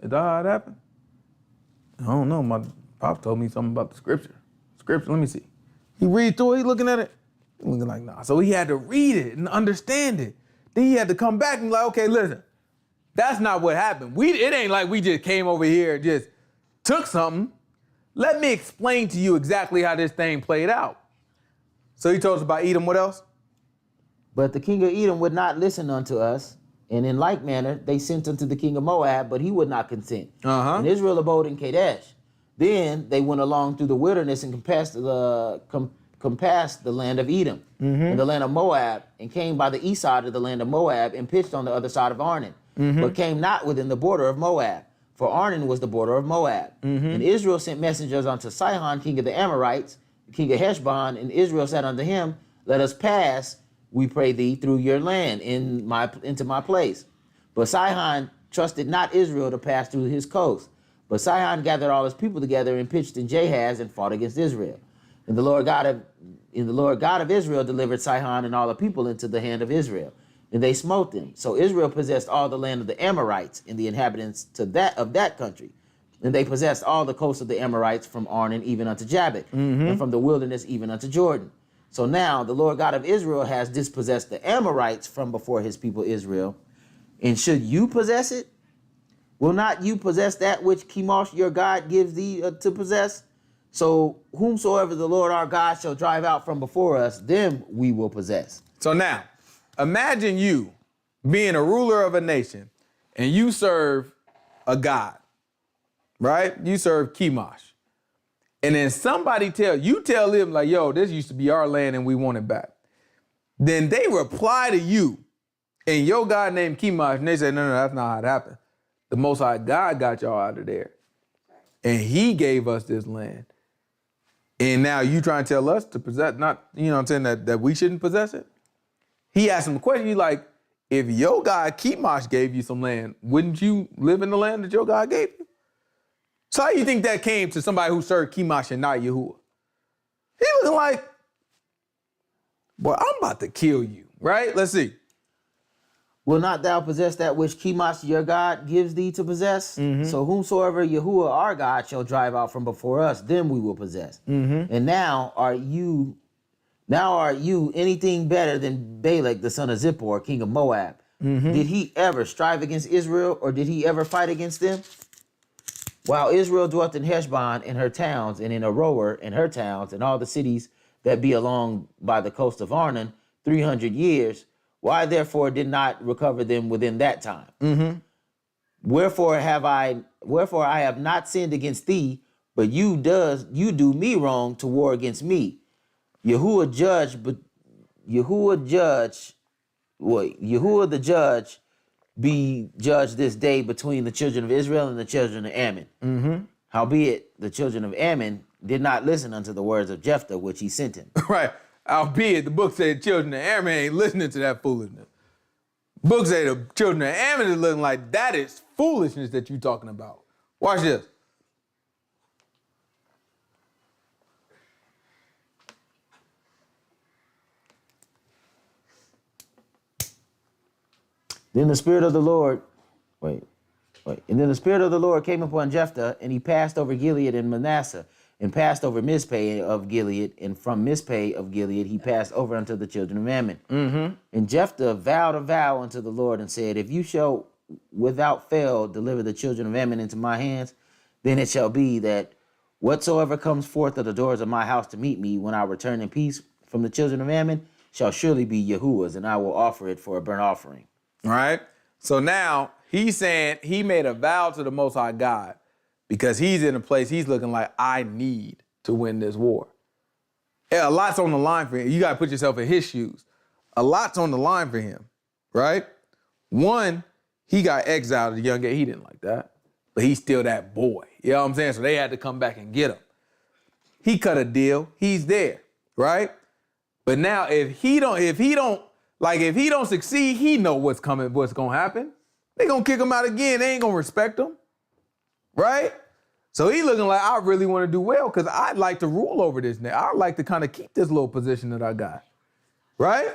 is that how it happened? I don't know. My pop told me something about the scripture. scripture. Let me see. He read through it, he looking at it. He looking like, nah. So he had to read it and understand it. Then he had to come back and be like, okay, listen, that's not what happened. It ain't like we just came over here and just took something. Let me explain to you exactly how this thing played out. So he told us about Edom. What else? But the king of Edom would not listen unto us, and in like manner they sent unto the king of Moab, but he would not consent. And Israel abode in Kadesh. Then they went along through the wilderness and compassed the land of Edom and the land of Moab, and came by the east side of the land of Moab and pitched on the other side of Arnon, but came not within the border of Moab, for Arnon was the border of Moab. And Israel sent messengers unto Sihon, king of the Amorites, king of Heshbon, and Israel said unto him, let us pass, we pray thee, through your land into my place. But Sihon trusted not Israel to pass through his coast. But Sihon gathered all his people together and pitched in Jahaz and fought against Israel. And the Lord God of Israel delivered Sihon and all the people into the hand of Israel, and they smote them. So Israel possessed all the land of the Amorites and the inhabitants of that country. And they possessed all the coast of the Amorites from Arnon even unto Jabbok, and from the wilderness even unto Jordan. So now the Lord God of Israel has dispossessed the Amorites from before his people Israel. And should you possess it? Will not you possess that which Chemosh your God gives thee to possess? So whomsoever the Lord our God shall drive out from before us, them we will possess. So now, imagine you being a ruler of a nation and you serve a god, right? You serve Chemosh. And then somebody tell them like, yo, this used to be our land and we want it back. Then they reply to you and your God named Chemosh, and they say, no, that's not how it happened. The Most High God got y'all out of there. And he gave us this land. And now you trying to tell us to possess, not, you know what I'm saying, that we shouldn't possess it? He asked him a question. He's like, if your God Chemosh gave you some land, wouldn't you live in the land that your God gave you? So how do you think that came to somebody who served Chemosh and not Yahuwah? He looking like, boy, I'm about to kill you, right? Let's see. Will not thou possess that which Chemosh your God gives thee to possess? So whomsoever Yahuwah our God shall drive out from before us, them we will possess. And now are you anything better than Balak, the son of Zippor, king of Moab? Did he ever strive against Israel, or did he ever fight against them? While Israel dwelt in Heshbon and her towns, and in Aroer and her towns, and all the cities that be along by the coast of Arnon, 300 years, why therefore did not recover them within that time? Wherefore I have not sinned against thee, but you do me wrong to war against me. Yahuwah the judge be judged this day between the children of Israel and the children of Ammon. Howbeit the children of Ammon did not listen unto the words of Jephthah which he sent him. Right. Albeit the book said the children of Ammon ain't listening to that foolishness. Book say the children of Ammon is looking like that is foolishness that you talking about. Watch this. Then the Spirit of the Lord, and then the Spirit of the Lord came upon Jephthah, and he passed over Gilead and Manasseh, and passed over Mizpeh of Gilead, and from Mizpeh of Gilead he passed over unto the children of Ammon. And Jephthah vowed a vow unto the Lord, and said, if you shall without fail deliver the children of Ammon into my hands, then it shall be that whatsoever comes forth of the doors of my house to meet me when I return in peace from the children of Ammon shall surely be Yahuwah's, and I will offer it for a burnt offering. All right. So now he's saying he made a vow to the Most High God because he's in a place he's looking like, I need to win this war. Yeah, a lot's on the line for him. You got to put yourself in his shoes. A lot's on the line for him, right? One, he got exiled at a young age. He didn't like that, but he's still that boy. You know what I'm saying? So they had to come back and get him. He cut a deal. He's there, right? But now if he don't succeed, he know what's coming, what's gonna happen. They gonna kick him out again. They ain't gonna respect him, right? So he looking like, I really want to do well because I'd like to rule over this now. I'd like to kind of keep this little position that I got, right?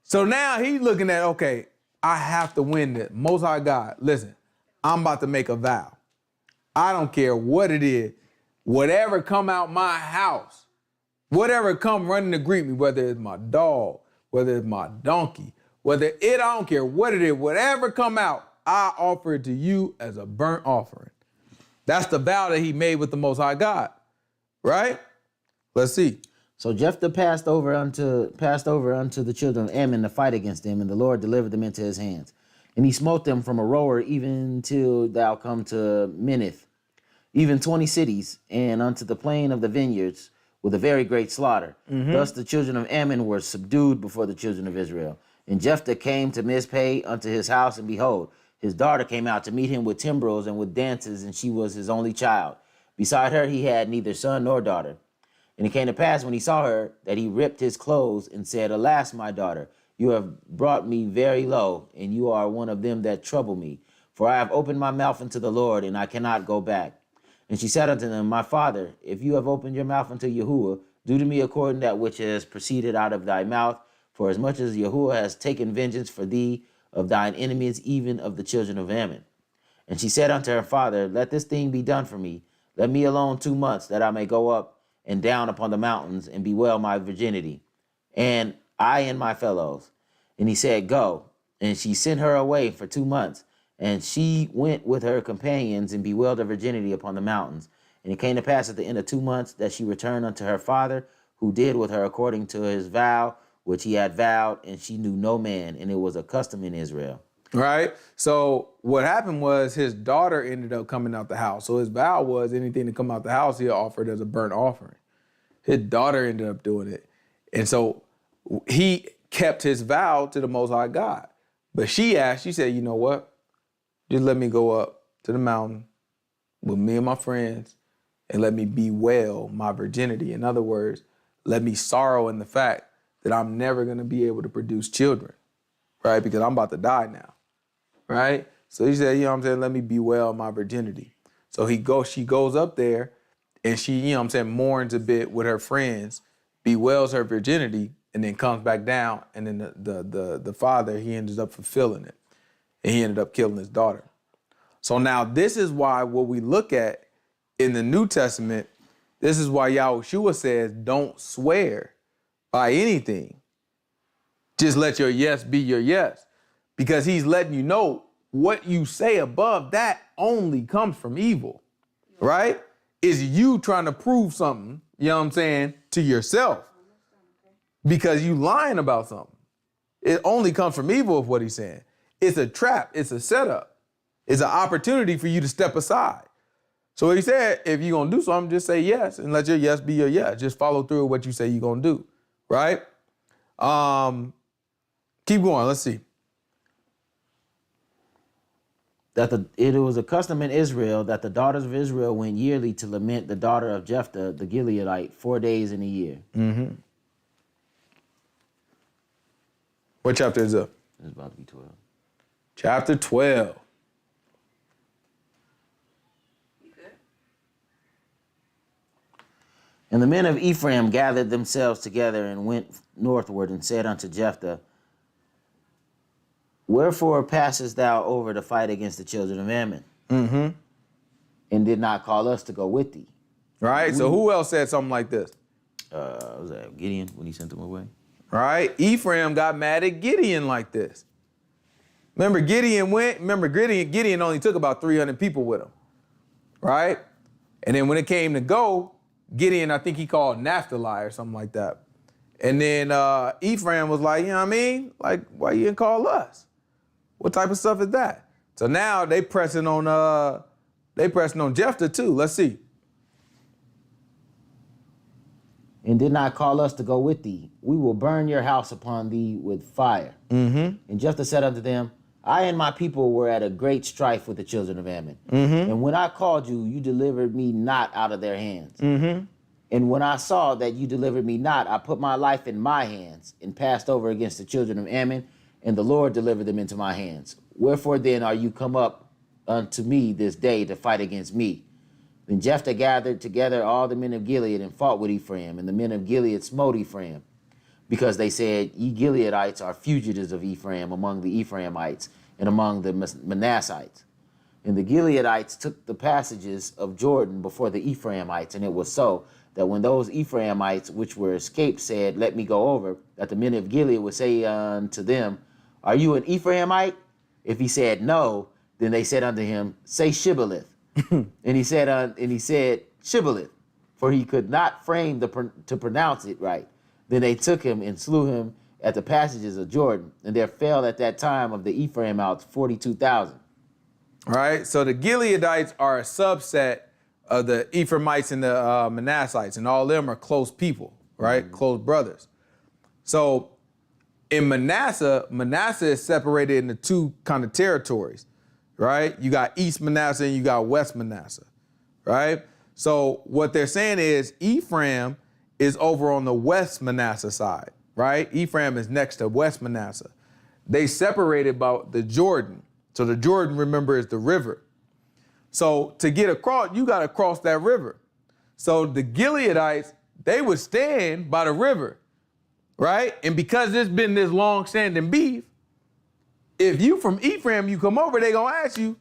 So now he's looking at, okay, I have to win this. Most High God, listen, I'm about to make a vow. I don't care what it is. whatever come out my house, whatever come running to greet me, whether it's my dog, whether it's my donkey, I don't care what it is, whatever come out, I offer it to you as a burnt offering. That's the vow that he made with the Most High God, right? Let's see. So Jephthah passed over unto the children of Ammon to fight against them, and the Lord delivered them into his hands. And he smote them from Aroer even till thou come to Minnith, even 20 cities, and unto the plain of the vineyards, with a very great slaughter. Thus the children of Ammon were subdued before the children of Israel. And Jephthah came to Mizpeh unto his house, and behold, his daughter came out to meet him with timbrels and with dances, and she was his only child. Beside her he had neither son nor daughter. And it came to pass when he saw her that he ripped his clothes and said, Alas, my daughter, you have brought me very low, and you are one of them that trouble me. For I have opened my mouth unto the Lord, and I cannot go back. And she said unto them, My father, if you have opened your mouth unto Yahuwah, do to me according to that which has proceeded out of thy mouth. For as much as Yahuwah has taken vengeance for thee of thine enemies, even of the children of Ammon. And she said unto her father, Let this thing be done for me. Let me alone 2 months, that I may go up and down upon the mountains and bewail my virginity, and I and my fellows. And he said, Go. And she sent her away for 2 months. And she went with her companions and bewailed her virginity upon the mountains. And it came to pass at the end of 2 months that she returned unto her father, who did with her according to his vow, which he had vowed, and she knew no man, and it was a custom in Israel. Right? So what happened was his daughter ended up coming out the house. So his vow was anything to come out the house, he'll offer it as a burnt offering. His daughter ended up doing it. And so he kept his vow to the Most High God. But she said, you know what? Just let me go up to the mountain with me and my friends and let me bewail my virginity. In other words, let me sorrow in the fact that I'm never going to be able to produce children, right? Because I'm about to die now, right? So he said, you know what I'm saying, let me bewail my virginity. So she goes up there and she, you know what I'm saying, mourns a bit with her friends, bewails her virginity, and then comes back down, and then the father, he ends up fulfilling it. And he ended up killing his daughter. So now this is why what we look at in the New Testament, this is why Yahushua says, don't swear by anything. Just let your yes be your yes. Because he's letting you know what you say above that only comes from evil, right? Is you trying to prove something, you know what I'm saying, to yourself. Because you lying about something. It only comes from evil of what he's saying. It's a trap. It's a setup. It's an opportunity for you to step aside. So he said, if you're going to do something, just say yes and let your yes be your yes. Just follow through with what you say you're going to do, right? Keep going. Let's see. It was a custom in Israel that the daughters of Israel went yearly to lament the daughter of Jephthah, the Gileadite, 4 days in a year. Mm-hmm. What chapter is it? It's about to be 12. Chapter 12. And the men of Ephraim gathered themselves together and went northward and said unto Jephthah, Wherefore passest thou over to fight against the children of Ammon? Mm-hmm. And did not call us to go with thee. Right? So who else said something like this? Was that Gideon when he sent them away? Right? Ephraim got mad at Gideon like this. Remember Gideon only took about 300 people with him. Right? And then when it came to go, Gideon, I think he called Naphtali or something like that. And then Ephraim was like, you know what I mean? Like, why you didn't call us? What type of stuff is that? So now they pressing on Jephthah too. Let's see. And did not call us to go with thee. We will burn your house upon thee with fire. Mm-hmm. And Jephthah said unto them, I and my people were at a great strife with the children of Ammon. Mm-hmm. And when I called you, you delivered me not out of their hands. Mm-hmm. And when I saw that you delivered me not, I put my life in my hands and passed over against the children of Ammon, and the Lord delivered them into my hands. Wherefore then are you come up unto me this day to fight against me? Then Jephthah gathered together all the men of Gilead and fought with Ephraim, and the men of Gilead smote Ephraim, because they said, Ye Gileadites are fugitives of Ephraim among the Ephraimites and among the Manassites. And the Gileadites took the passages of Jordan before the Ephraimites, and it was so that when those Ephraimites which were escaped said, Let me go over, that the men of Gilead would say unto them, Are you an Ephraimite? If he said no, then they said unto him, Say Shibboleth. and he said Shibboleth, for he could not frame to pronounce it right. Then they took him and slew him at the passages of Jordan, and there fell at that time of the Ephraimites 42,000. Right? So the Gileadites are a subset of the Ephraimites and the Manassites, and all of them are close people, right? Close brothers. So in Manasseh is separated into two kind of territories, right? You got East Manasseh and you got West Manasseh, right? So what they're saying is Ephraim is over on the West Manasseh side, right? Ephraim is next to West Manasseh. They separated by the Jordan. So the Jordan, remember, is the river. So to get across, you got to cross that river. So the Gileadites, they would stand by the river, right? And because there's been this long-standing beef, if you from Ephraim, you come over, they going to ask you,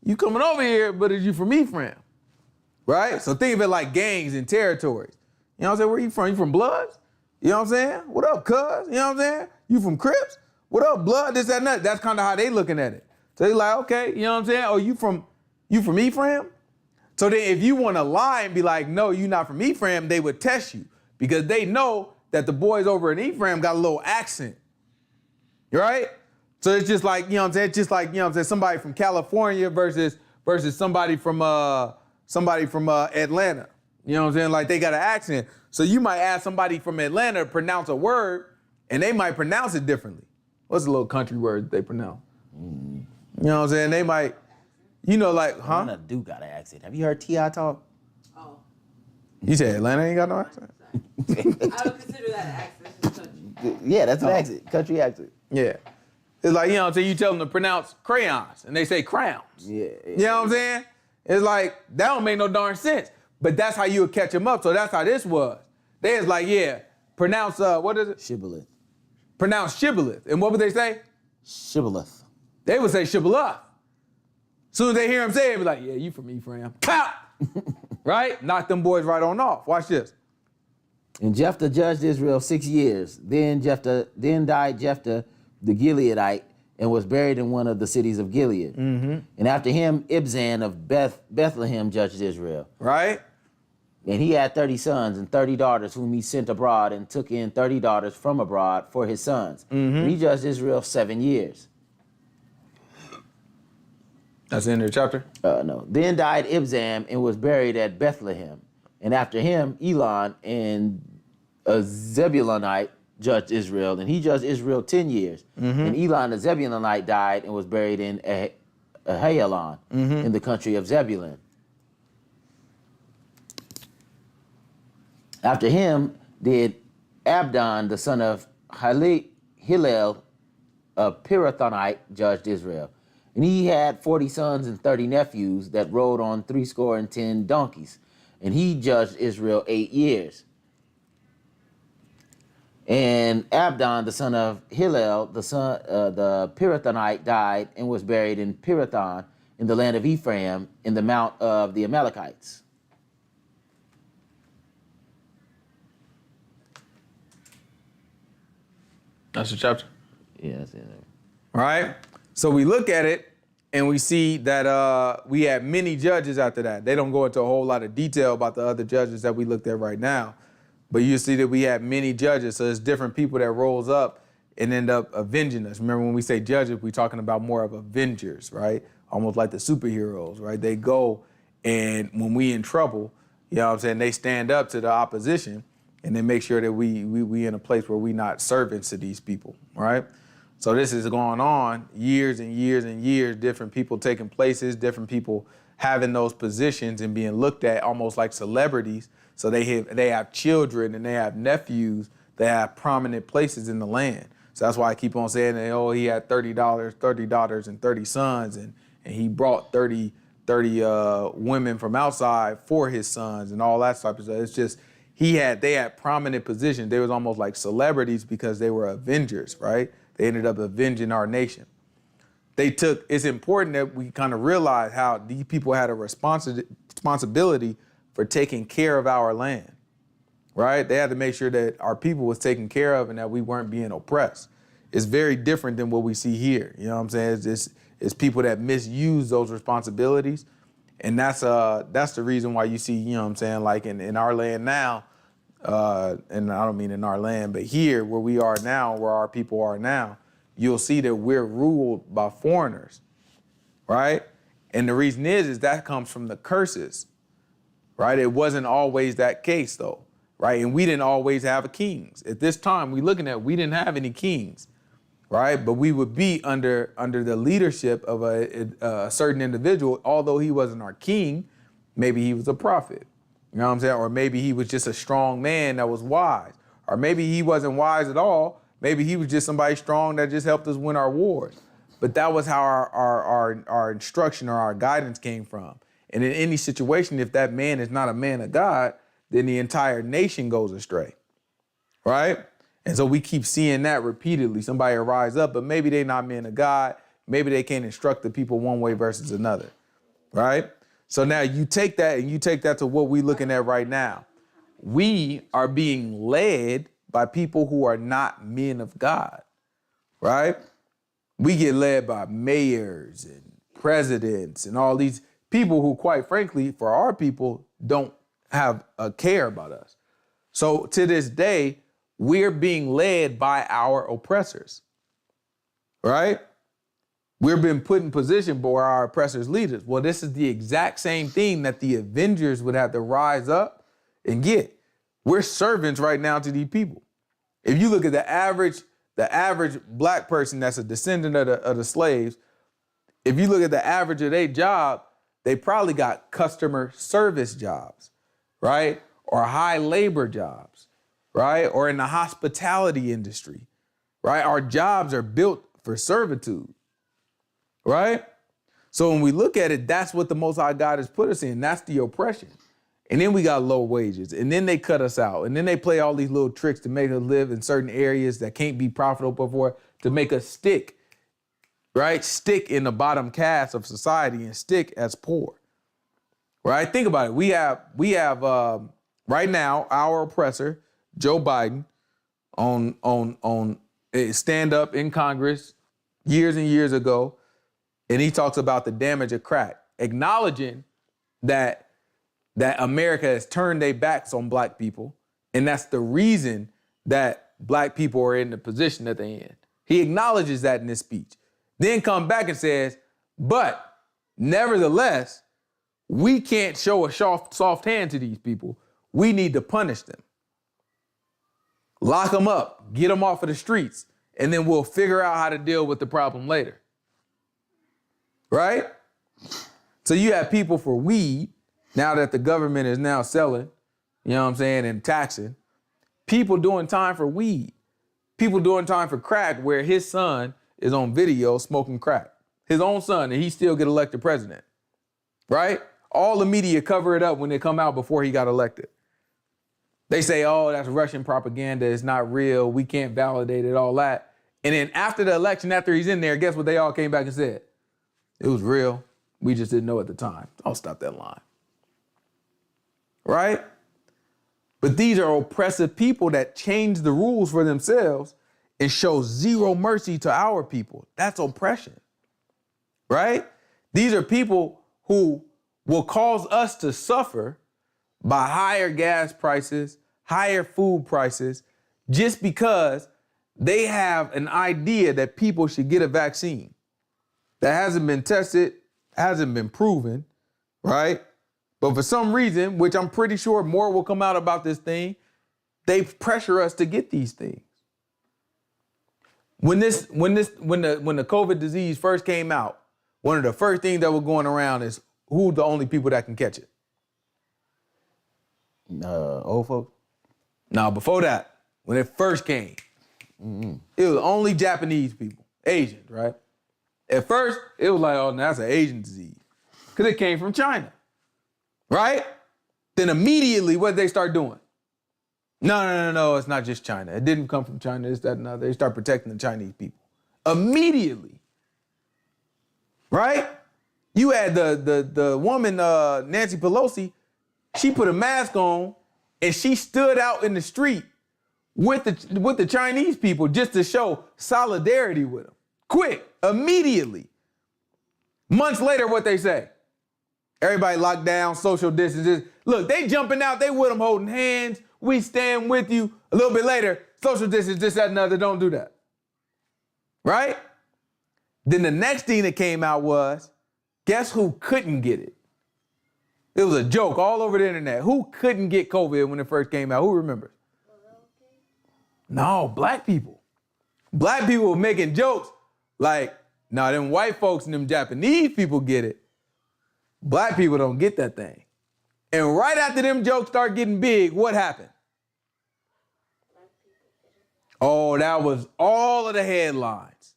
you coming over here, but is you from Ephraim, right? So think of it like gangs and territories. You know what I'm saying? Where you from? You from Bloods? You know what I'm saying? What up, cuz? You know what I'm saying? You from Crips? What up, Blood? This, that, and that. That's kind of how they looking at it. So they like, okay, you know what I'm saying? Oh, you from Ephraim? So then if you want to lie and be like, no, you're not from Ephraim, they would test you because they know that the boys over in Ephraim got a little accent, right? So it's just like, you know what I'm saying? It's just like, you know what I'm saying? Somebody from California versus somebody from Atlanta. You know what I'm saying? Like they got an accent. So you might ask somebody from Atlanta to pronounce a word and they might pronounce it differently. What's a little country word they pronounce? You know what I'm saying? They might, you know, like, huh? Atlanta do got an accent. Have you heard T.I. talk? Oh. You said Atlanta ain't got no accent? I don't consider that an accent. It's a country. Yeah, that's an accent. Country accent. Yeah. It's like, you know what I'm saying? You tell them to pronounce crayons and they say crowns. Yeah. You know what I'm saying? It's like, that don't make no darn sense. But that's how you would catch them up. So that's how this was. They was like, yeah, pronounce, what is it? Shibboleth. Pronounce shibboleth. And what would they say? Shibboleth. They would say shibboleth. As soon as they hear him say it, they be like, yeah, you from Ephraim. Pow! Right? Knock them boys right on off. Watch this. And Jephthah judged Israel 6 years. Then died Jephthah the Gileadite and was buried in one of the cities of Gilead. Mm-hmm. And after him, Ibzan of Bethlehem judged Israel. Right? And he had 30 sons and 30 daughters whom he sent abroad and took in 30 daughters from abroad for his sons. Mm-hmm. And he judged Israel 7 years. That's the end of the chapter? No. Then died Ibzan and was buried at Bethlehem. And after him, Elon and a Zebulonite judged Israel. And he judged Israel 10 years. Mm-hmm. And Elon the Zebulonite died and was buried in Ahalon in the country of Zebulun. After him did Abdon, the son of Hillel, a Pirathonite, judged Israel. And he had 40 sons and 30 nephews that rode on 70 donkeys. And he judged Israel 8 years. And Abdon, the son of Hillel, the Pirathonite, died and was buried in Pirathon in the land of Ephraim in the mount of the Amalekites. That's the chapter? Yeah, that's it. Right? So we look at it and we see that we had many judges after that. They don't go into a whole lot of detail about the other judges that we looked at right now. But you see that we had many judges. So it's different people that rose up and end up avenging us. Remember when we say judges, we're talking about more of avengers, right? Almost like the superheroes, right? They go and when we in trouble, you know what I'm saying, they stand up to the opposition and they make sure that we in a place where we not servants to these people, right? So this is going on years and years and years, different people taking places, different people having those positions and being looked at almost like celebrities. So they have children and they have nephews that have prominent places in the land. So that's why I keep on saying that, oh, he had 30 daughters and 30 sons and he brought 30 women from outside for his sons and all that type of stuff. It's just, they had prominent positions. They was almost like celebrities because they were avengers, right? They ended up avenging our nation. it's important that we kind of realize how these people had a responsibility for taking care of our land, right? They had to make sure that our people was taken care of and that we weren't being oppressed. It's very different than what we see here. You know what I'm saying? It's people that misuse those responsibilities. And that's the reason why you see, you know what I'm saying, like in our land now, and I don't mean in our land, but here where we are now, where our people are now, you'll see that we're ruled by foreigners, right? And the reason is that comes from the curses, right? It wasn't always that case though, right? And we didn't always have kings. At this time we didn't have any kings, right? But we would be under the leadership of a certain individual, although he wasn't our king, maybe he was a prophet, you know what I'm saying? Or maybe he was just a strong man that was wise, or maybe he wasn't wise at all. Maybe he was just somebody strong that just helped us win our wars. But that was how our instruction or our guidance came from. And in any situation, if that man is not a man of God, then the entire nation goes astray, right? And so we keep seeing that repeatedly. Somebody will rise up, but maybe they're not men of God. Maybe they can't instruct the people one way versus another, right? So now you take that and you take that to what we're looking at right now. We are being led by people who are not men of God, right? We get led by mayors and presidents and all these people who, quite frankly, for our people, don't have a care about us. So to this day, we're being led by our oppressors, right? We've been put in position by our oppressors' leaders. Well, this is the exact same thing that the Avengers would have to rise up and get. We're servants right now to these people. If you look at the average black person that's a descendant of the slaves, if you look at the average of their job, they probably got customer service jobs, right? Or high labor jobs, right? Or in the hospitality industry, right? Our jobs are built for servitude, right? So when we look at it, that's what the Most High God has put us in. That's the oppression. And then we got low wages, and then they cut us out, and then they play all these little tricks to make us live in certain areas that can't be profitable for, to make us stick, right? Stick in the bottom caste of society and stick as poor, right? Think about it. We have right now our oppressor, Joe Biden, on stand up in Congress years and years ago, and he talks about the damage of crack, acknowledging that America has turned their backs on black people, and that's the reason that black people are in the position that they're in. He acknowledges that in this speech. Then come back and says, but nevertheless, we can't show a soft hand to these people. We need to punish them. Lock them up, get them off of the streets, and then we'll figure out how to deal with the problem later. Right? So you have people for weed, now that the government is now selling, you know what I'm saying, and taxing, people doing time for weed, people doing time for crack, where his son is on video smoking crack, his own son, and he still get elected president, right? All the media cover it up when they come out before he got elected. They say, oh, that's Russian propaganda, it's not real, we can't validate it, all that. And then after the election, after he's in there, guess what they all came back and said? It was real, we just didn't know at the time. I'll stop that line. Right? But these are oppressive people that change the rules for themselves and show zero mercy to our people. That's oppression, right? These are people who will cause us to suffer by higher gas prices, higher food prices, just because they have an idea that people should get a vaccine that hasn't been tested, hasn't been proven, right? But for some reason, which I'm pretty sure more will come out about this thing, they pressure us to get these things. When the COVID disease first came out, one of the first things that were going around is who's the only people that can catch it? Old folks? No, before that, when it first came, it was only Japanese people, Asians, right? At first, it was like, oh, that's an Asian disease, because it came from China. Right? Then immediately, what did they start doing? No, it's not just China. It didn't come from China, it's that and other. They start protecting the Chinese people. Immediately. right? You had the woman, Nancy Pelosi, she put a mask on and she stood out in the street with the Chinese people just to show solidarity with them. Quick, immediately. Months later, what they say? Everybody locked down, social distances. Look, they jumping out, they with them holding hands. We stand with you. A little bit later, social distance, this, that, and other, don't do that. Right? Then the next thing that came out was, guess who couldn't get it? It was a joke all over the internet. Who couldn't get COVID when it first came out? Who remembers? No, black people. Black people were making jokes like, nah, them white folks and them Japanese people get it. Black people don't get that thing. And right after them jokes start getting big, what happened? Oh, that was all of the headlines.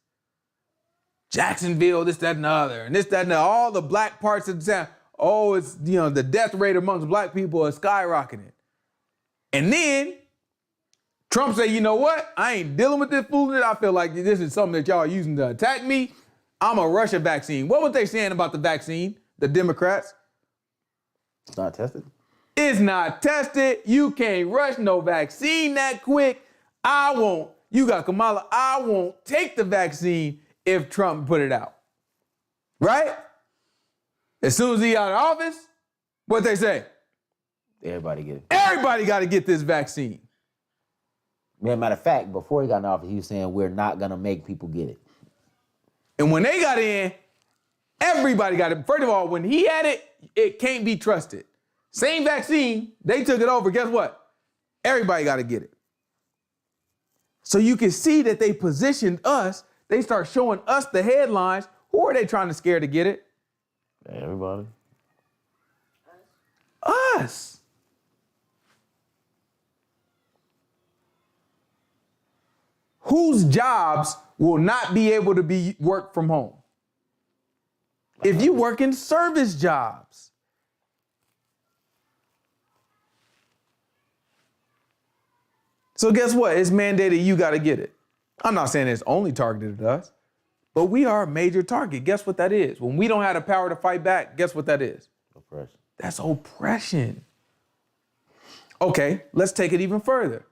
Jacksonville, this, that, and the other, and this, that, and the other, all the black parts of the town. Oh, it's, the death rate amongst black people is skyrocketing. And then Trump said, you know what? I ain't dealing with this foolishness. I feel like this is something that y'all are using to attack me. I'm a Russia vaccine. What was they saying about the vaccine, the Democrats? It's not tested. It's not tested. You can't rush no vaccine that quick. You got Kamala, I won't take the vaccine if Trump put it out. Right? As soon as he out of office, what they say? Everybody get it. Everybody got to get this vaccine. Matter of fact, before he got in office, he was saying we're not going to make people get it. And when they got in, everybody got it. First of all, when he had it, it can't be trusted. Same vaccine, they took it over. Guess what? Everybody got to get it. So you can see that they positioned us. They start showing us the headlines. Who are they trying to scare to get it? Everybody. Us. Whose jobs will not be able to be work from home? If you work in service jobs. So guess what? It's mandated you got to get it. I'm not saying it's only targeted at us, but we are a major target. Guess what that is? When we don't have the power to fight back, guess what that is? Oppression. That's oppression. Okay, let's take it even further.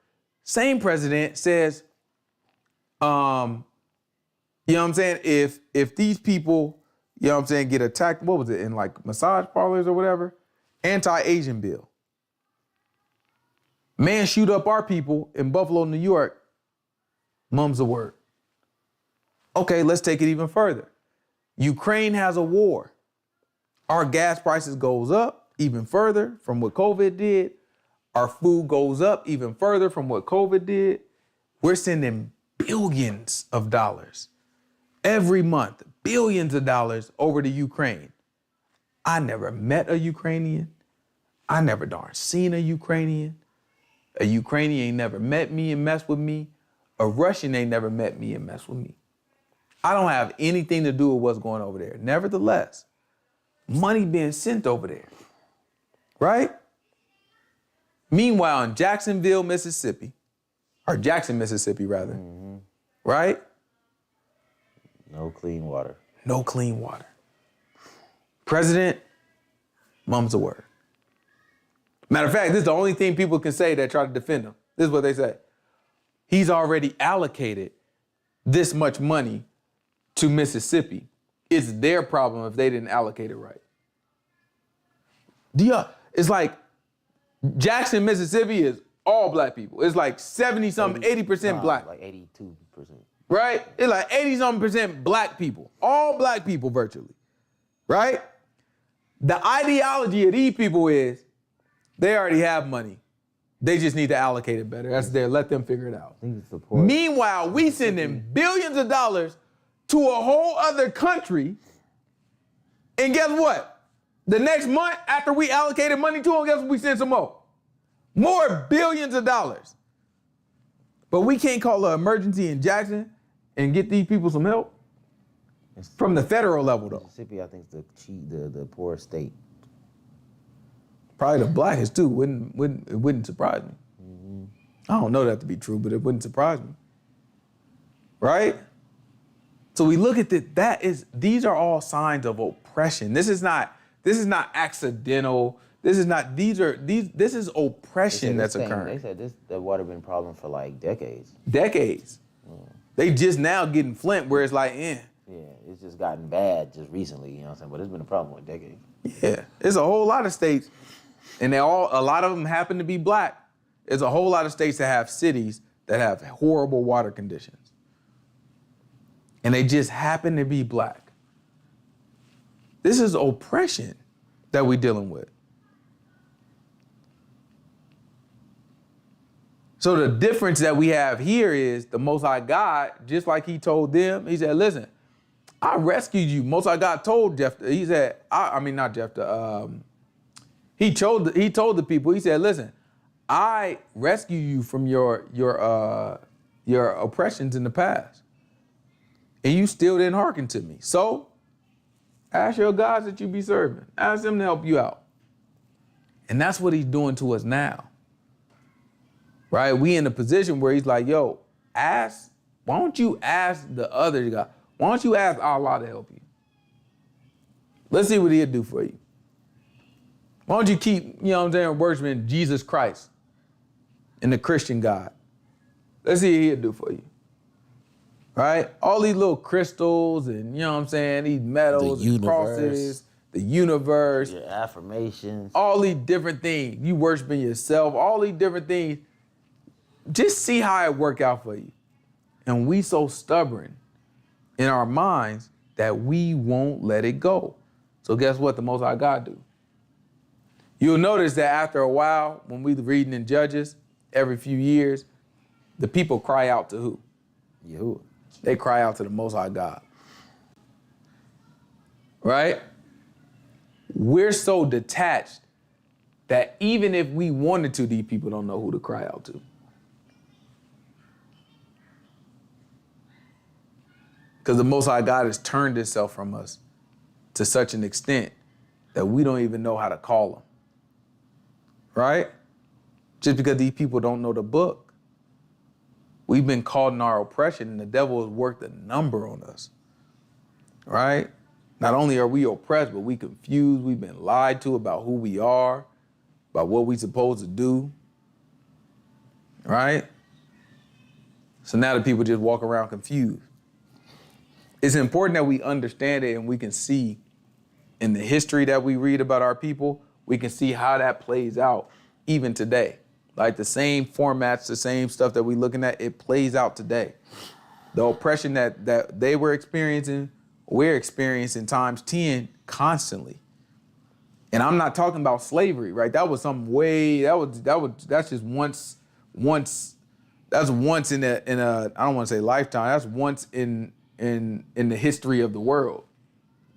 Same president says, you know what I'm saying? If these people, you know what I'm saying, get attacked, what was it, in like massage parlors or whatever? Anti-Asian bill. Man shoot up our people in Buffalo, New York. Mum's the word. Okay, let's take it even further. Ukraine has a war. Our gas prices goes up even further from what COVID did. Our food goes up even further from what COVID did. We're sending billions of dollars every month, billions of dollars over to Ukraine. I never met a Ukrainian. I never darn seen a Ukrainian. A Ukrainian ain't never met me and messed with me. A Russian ain't never met me and messed with me. I don't have anything to do with what's going over there. Nevertheless, money being sent over there, right? Meanwhile, in Jackson, Mississippi, rather, right? No clean water. No clean water. President, mum's the word. Matter of fact, this is the only thing people can say that try to defend him. This is what they say. He's already allocated this much money to Mississippi. It's their problem if they didn't allocate it right. It's like Jackson, Mississippi is all black people. It's like 70-something, 80% black. Like 82%. Right? It's like 80-something% black people. All black people virtually. Right? The ideology of these people is they already have money. They just need to allocate it better. That's there. Let them figure it out. Meanwhile, we sending billions of dollars to a whole other country. And guess what? The next month after we allocated money to them, guess what? We send some more. More billions of dollars. But we can't call an emergency in Jackson and get these people some help from the federal level, though. Mississippi, I think, is the poorest state. Probably the blackest too. It wouldn't surprise me. Mm-hmm. I don't know that to be true, but it wouldn't surprise me. Right? So we look at these are all signs of oppression. This is not accidental. This is oppression that's occurring. They said the water been a problem for like decades. Decades. They just now getting Flint where it's like, Yeah, it's just gotten bad just recently, you know what I'm saying? But it's been a problem for decades. Yeah, there's a whole lot of states, and a lot of them happen to be black. There's a whole lot of states that have cities that have horrible water conditions. And they just happen to be black. This is oppression that we're dealing with. So the difference that we have here is the Most High God, just like he told them, he said, listen, I rescued you. Most High God told Jephthah, he said, not Jephthah, he told the people, he said, listen, I rescue you from your oppressions in the past. And you still didn't hearken to me. So ask your gods that you be serving. Ask them to help you out. And that's what he's doing to us now. Right? We in a position where he's like, yo, why don't you ask the other God? Why don't you ask Allah to help you? Let's see what he'll do for you. Why don't you keep, worshiping Jesus Christ and the Christian God? Let's see what he'll do for you. Right? All these little crystals and, these metals and crosses, the universe. Your affirmations. All these different things. You worshiping yourself, all these different things. Just see how it work out for you. And we so stubborn in our minds that we won't let it go. So guess what the Most High God do? You'll notice that after a while, when we reading in Judges, every few years, the people cry out to who? Yahuwah. They cry out to the Most High God. Right? We're so detached that even if we wanted to, these people don't know who to cry out to. Because the Most High God has turned himself from us to such an extent that we don't even know how to call him. Right? Just because these people don't know the book. We've been caught in our oppression and the devil has worked a number on us. Right? Not only are we oppressed, but we confused. We've been lied to about who we are, about what we're supposed to do. Right? So now the people just walk around confused. It's important that we understand it and we can see in the history that we read about our people, we can see how that plays out even today. Like the same formats, the same stuff that we're looking at, it plays out today. The oppression that they were experiencing, we're experiencing times 10 constantly. And I'm not talking about slavery, right? That was some way, that's just once, that's once in a I don't want to say lifetime, that's once in the history of the world,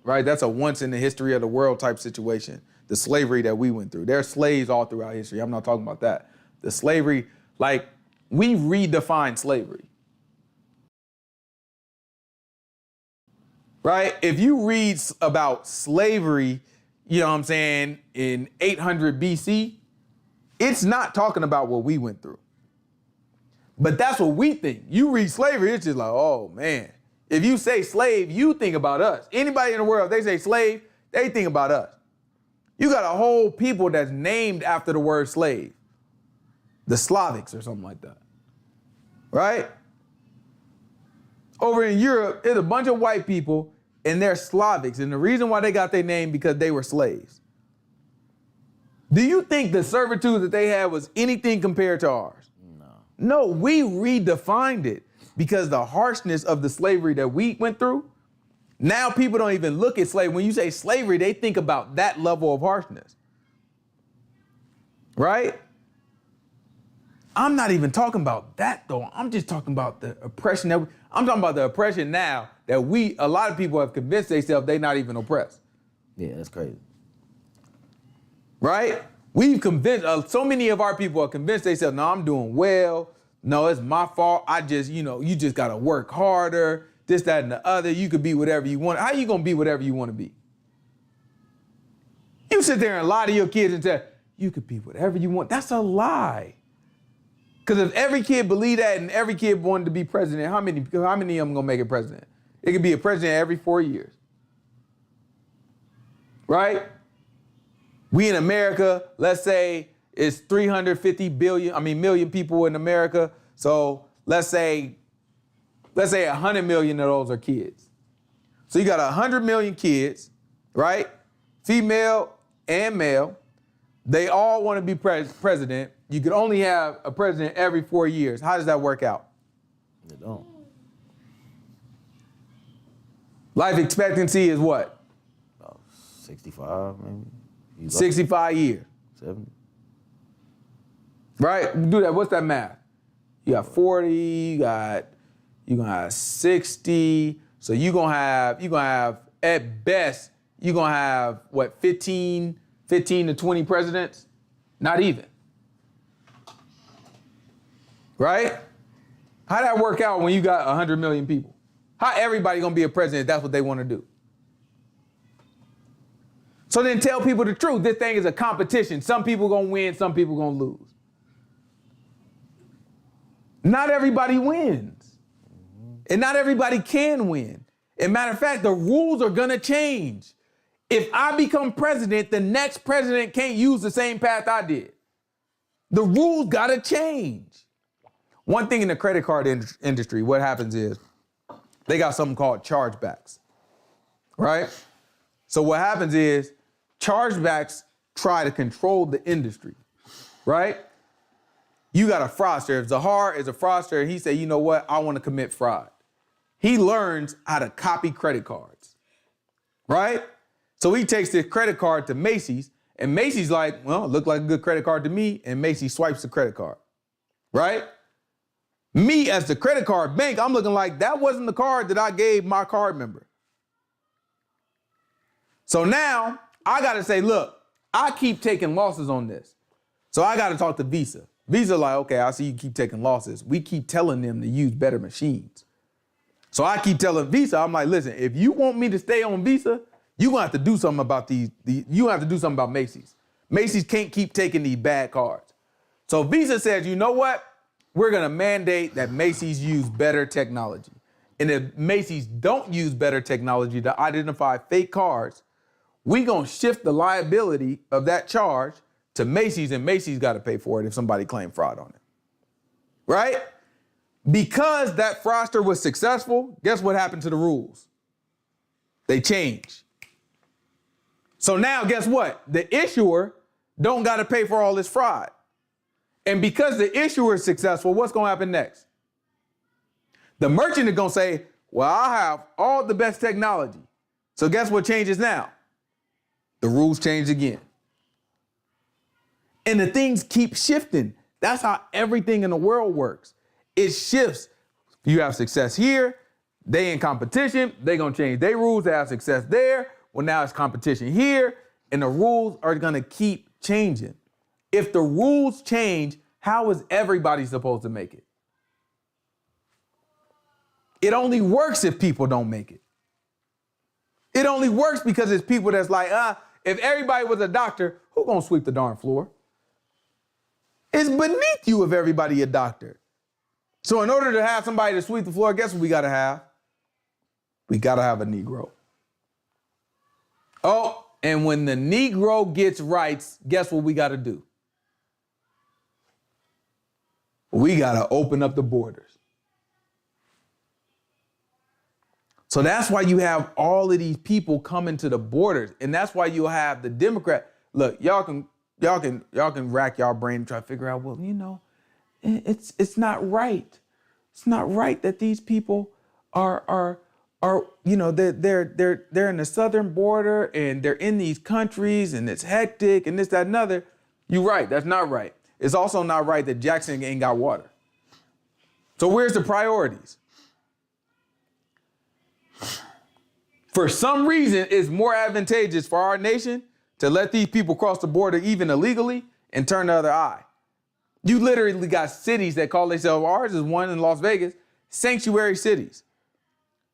right? That's a once in the history of the world type situation. The slavery that we went through. There are slaves all throughout history. I'm not talking about that. The slavery, like we redefine slavery, right? If you read about slavery, in 800 BC, it's not talking about what we went through. But that's what we think. You read slavery, it's just like, oh man. If you say slave, you think about us. Anybody in the world, they say slave, they think about us. You got a whole people that's named after the word slave. The Slavics or something like that. Right? Over in Europe, there's a bunch of white people and they're Slavics. And the reason why they got their name because they were slaves. Do you think the servitude that they had was anything compared to ours? No, we redefined it. Because the harshness of the slavery that we went through, now people don't even look at slavery. When you say slavery, they think about that level of harshness. Right? I'm not even talking about that though. I'm just talking about the oppression I'm talking about the oppression now that a lot of people have convinced themselves they're not even oppressed. Yeah, that's crazy. Right? We've convinced, so many of our people are convinced themselves, no, I'm doing well. No, it's my fault. I just, you just got to work harder, this, that, and the other. You could be whatever you want. How you going to be whatever you want to be? You sit there and lie to your kids and say, you could be whatever you want. That's a lie. Because if every kid believed that and every kid wanted to be president, how many of them going to make it president? It could be a president every 4 years. Right? We in America, let's say it's 350 million people in America. So let's say 100 million of those are kids. So you got 100 million kids, right? Female and male. They all want to be president. You could only have a president every 4 years. How does that work out? They don't. Life expectancy is what? About 65, maybe. 65 years. 70. Right? Do that. What's that math? You got 40, you're gonna have 60. So you're gonna have at best, you're gonna have what, 15 to 20 presidents? Not even. Right? How'd that work out when you got 100 million people? How everybody gonna be a president if that's what they wanna do? So then tell people the truth. This thing is a competition. Some people gonna win, some people gonna lose. Not everybody wins. And not everybody can win. As a matter of fact, the rules are gonna change. If I become president, the next president can't use the same path I did. The rules gotta change. One thing in the credit card industry, what happens is they got something called chargebacks, right? So what happens is chargebacks try to control the industry, right? You got a fraudster. If Zahar is a fraudster and he say, you know what, I want to commit fraud. He learns how to copy credit cards, right? So he takes this credit card to Macy's and Macy's like, well, it looked like a good credit card to me, and Macy's swipes the credit card, right? Me as the credit card bank, I'm looking like that wasn't the card that I gave my card member. So now I got to say, look, I keep taking losses on this. So I got to talk to Visa. Visa like, okay, I see you keep taking losses. We keep telling them to use better machines. So I keep telling Visa, I'm like, listen, if you want me to stay on Visa, you're going to have to do something about you have to do something about Macy's. Macy's can't keep taking these bad cards. So Visa says, you know what? We're going to mandate that Macy's use better technology. And if Macy's don't use better technology to identify fake cards, we going to shift the liability of that charge to Macy's, and Macy's got to pay for it if somebody claimed fraud on it. Right? Because that fraudster was successful, guess what happened to the rules? They changed. So now guess what? The issuer don't got to pay for all this fraud. And because the issuer is successful, what's going to happen next? The merchant is going to say, well, I have all the best technology. So guess what changes now? The rules change again. And the things keep shifting. That's how everything in the world works. It shifts. You have success here, they in competition, they gonna change their rules to have success there. Well, now it's competition here, and the rules are gonna keep changing. If the rules change, how is everybody supposed to make it? It only works if people don't make it. It only works because it's people that's like, if everybody was a doctor, who gonna sweep the darn floor? It's beneath you if everybody a doctor. So in order to have somebody to sweep the floor, guess what we gotta have? We gotta have a Negro. Oh, and when the Negro gets rights, guess what we gotta do? We gotta open up the borders. So that's why you have all of these people coming to the borders, and that's why you have the Democrat. Look, y'all can rack y'all brain and try to figure out, well, you know, it's not right. It's not right that these people are you know, they're in the southern border and they're in these countries and it's hectic and this, that, and other. You're right, that's not right. It's also not right that Jackson ain't got water. So where's the priorities? For some reason, it's more advantageous for our nation to let these people cross the border even illegally and turn the other eye. You literally got cities that call themselves, ours is one in Las Vegas, sanctuary cities.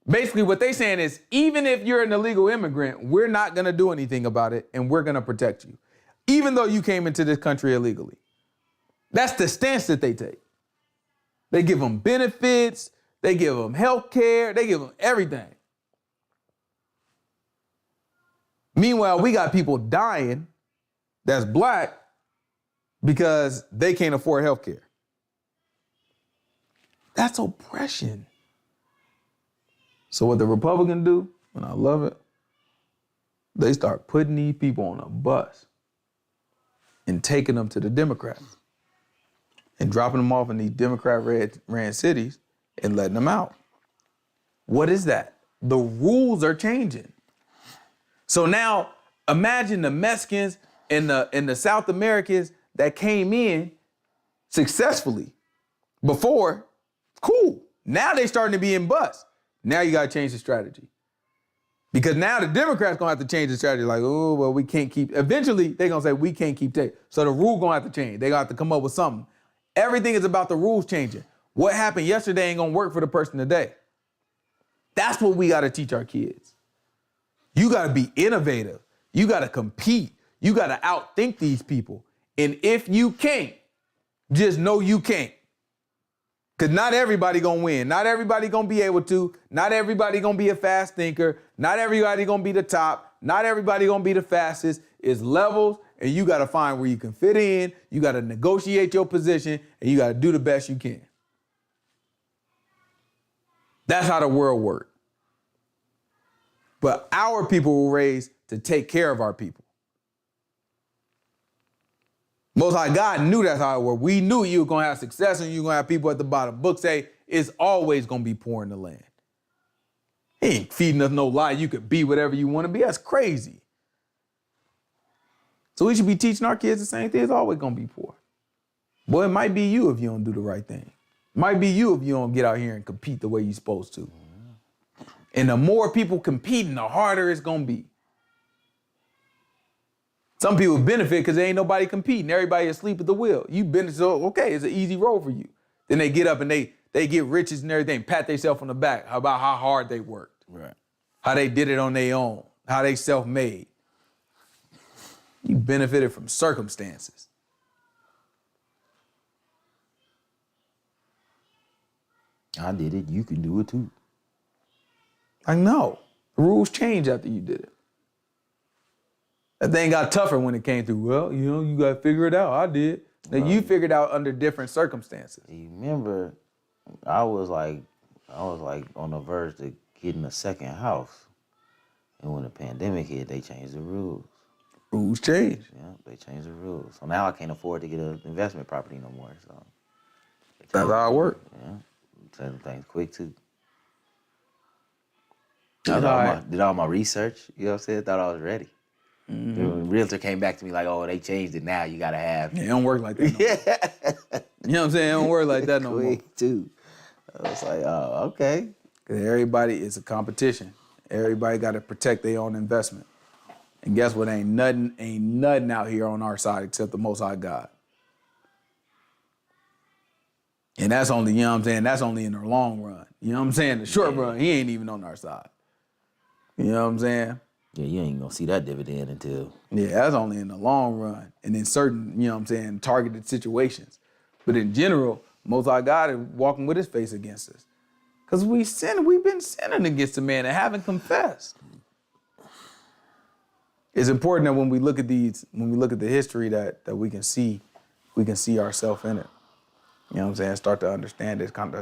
Basically what they saying is, even if you're an illegal immigrant, we're not gonna do anything about it and we're gonna protect you, even though you came into this country illegally. That's the stance that they take. They give them benefits, they give them health care, they give them everything. Meanwhile, we got people dying that's black because they can't afford health care. That's oppression. So what the Republicans do, and I love it, they start putting these people on a bus and taking them to the Democrats and dropping them off in these Democrat-ran cities and letting them out. What is that? The rules are changing. So now imagine the Mexicans and the South Americans that came in successfully before, cool. Now they starting to be in bus. Now you got to change the strategy. Because now the Democrats going to have to change the strategy. Like, oh, well, we can't keep, eventually they're going to say we can't keep taking. So the rule going to have to change. They going to have to come up with something. Everything is about the rules changing. What happened yesterday ain't going to work for the person today. That's what we got to teach our kids. You got to be innovative. You got to compete. You got to outthink these people. And if you can't, just know you can't. Because not everybody gonna win. Not everybody gonna be able to. Not everybody gonna be a fast thinker. Not everybody gonna be the top. Not everybody gonna be the fastest. It's levels, and you gotta find where you can fit in. You gotta negotiate your position, and you gotta do the best you can. That's how the world works. But our people were raised to take care of our people. Most High God knew that's how it worked. We knew you were going to have success and you were going to have people at the bottom. Books say it's always going to be poor in the land. He ain't feeding us no lie. You could be whatever you want to be. That's crazy. So we should be teaching our kids the same thing. It's always going to be poor. Boy, it might be you if you don't do the right thing. It might be you if you don't get out here and compete the way you're supposed to. And the more people competing, the harder it's going to be. Some people benefit because there ain't nobody competing. Everybody asleep at the wheel. You benefit, so okay, it's an easy road for you. Then they get up and they get riches and everything, pat themselves on the back about how hard they worked. Right. How they did it on their own, how they self-made. You benefited from circumstances. I did it. You can do it too. I know. The rules changed after you did it. That thing got tougher when it came through. Well, you got to figure it out. I did. Now you figured out under different circumstances. You remember, I was like on the verge of getting a second house. And when the pandemic hit, they changed the rules. Rules changed. Yeah, they changed the rules. So now I can't afford to get an investment property no more. So That's how it worked. Yeah, settle things quick too. That's Did all my research, you know what I'm saying? Thought I was ready. Mm-hmm. The realtor came back to me like, oh, they changed it now. You got to have. Yeah, it don't work like that no more. You know what I'm saying? It don't work like that no more. Quick too. I was like, oh, okay. Because everybody is a competition. Everybody got to protect their own investment. And guess what? Ain't nothing out here on our side except the Most High God. And that's only, you know what I'm saying? That's only in the long run. You know what I'm saying? The short run, he ain't even on our side. You know what I'm saying? Yeah, you ain't gonna see that dividend until. Yeah, that's only in the long run and in certain, you know what I'm saying, targeted situations. But in general, Most High God is walking with his face against us. Because we've been sinning against the man and haven't confessed. It's important that when we look at the history that we can see ourselves in it. You know what I'm saying? Start to understand it, kind of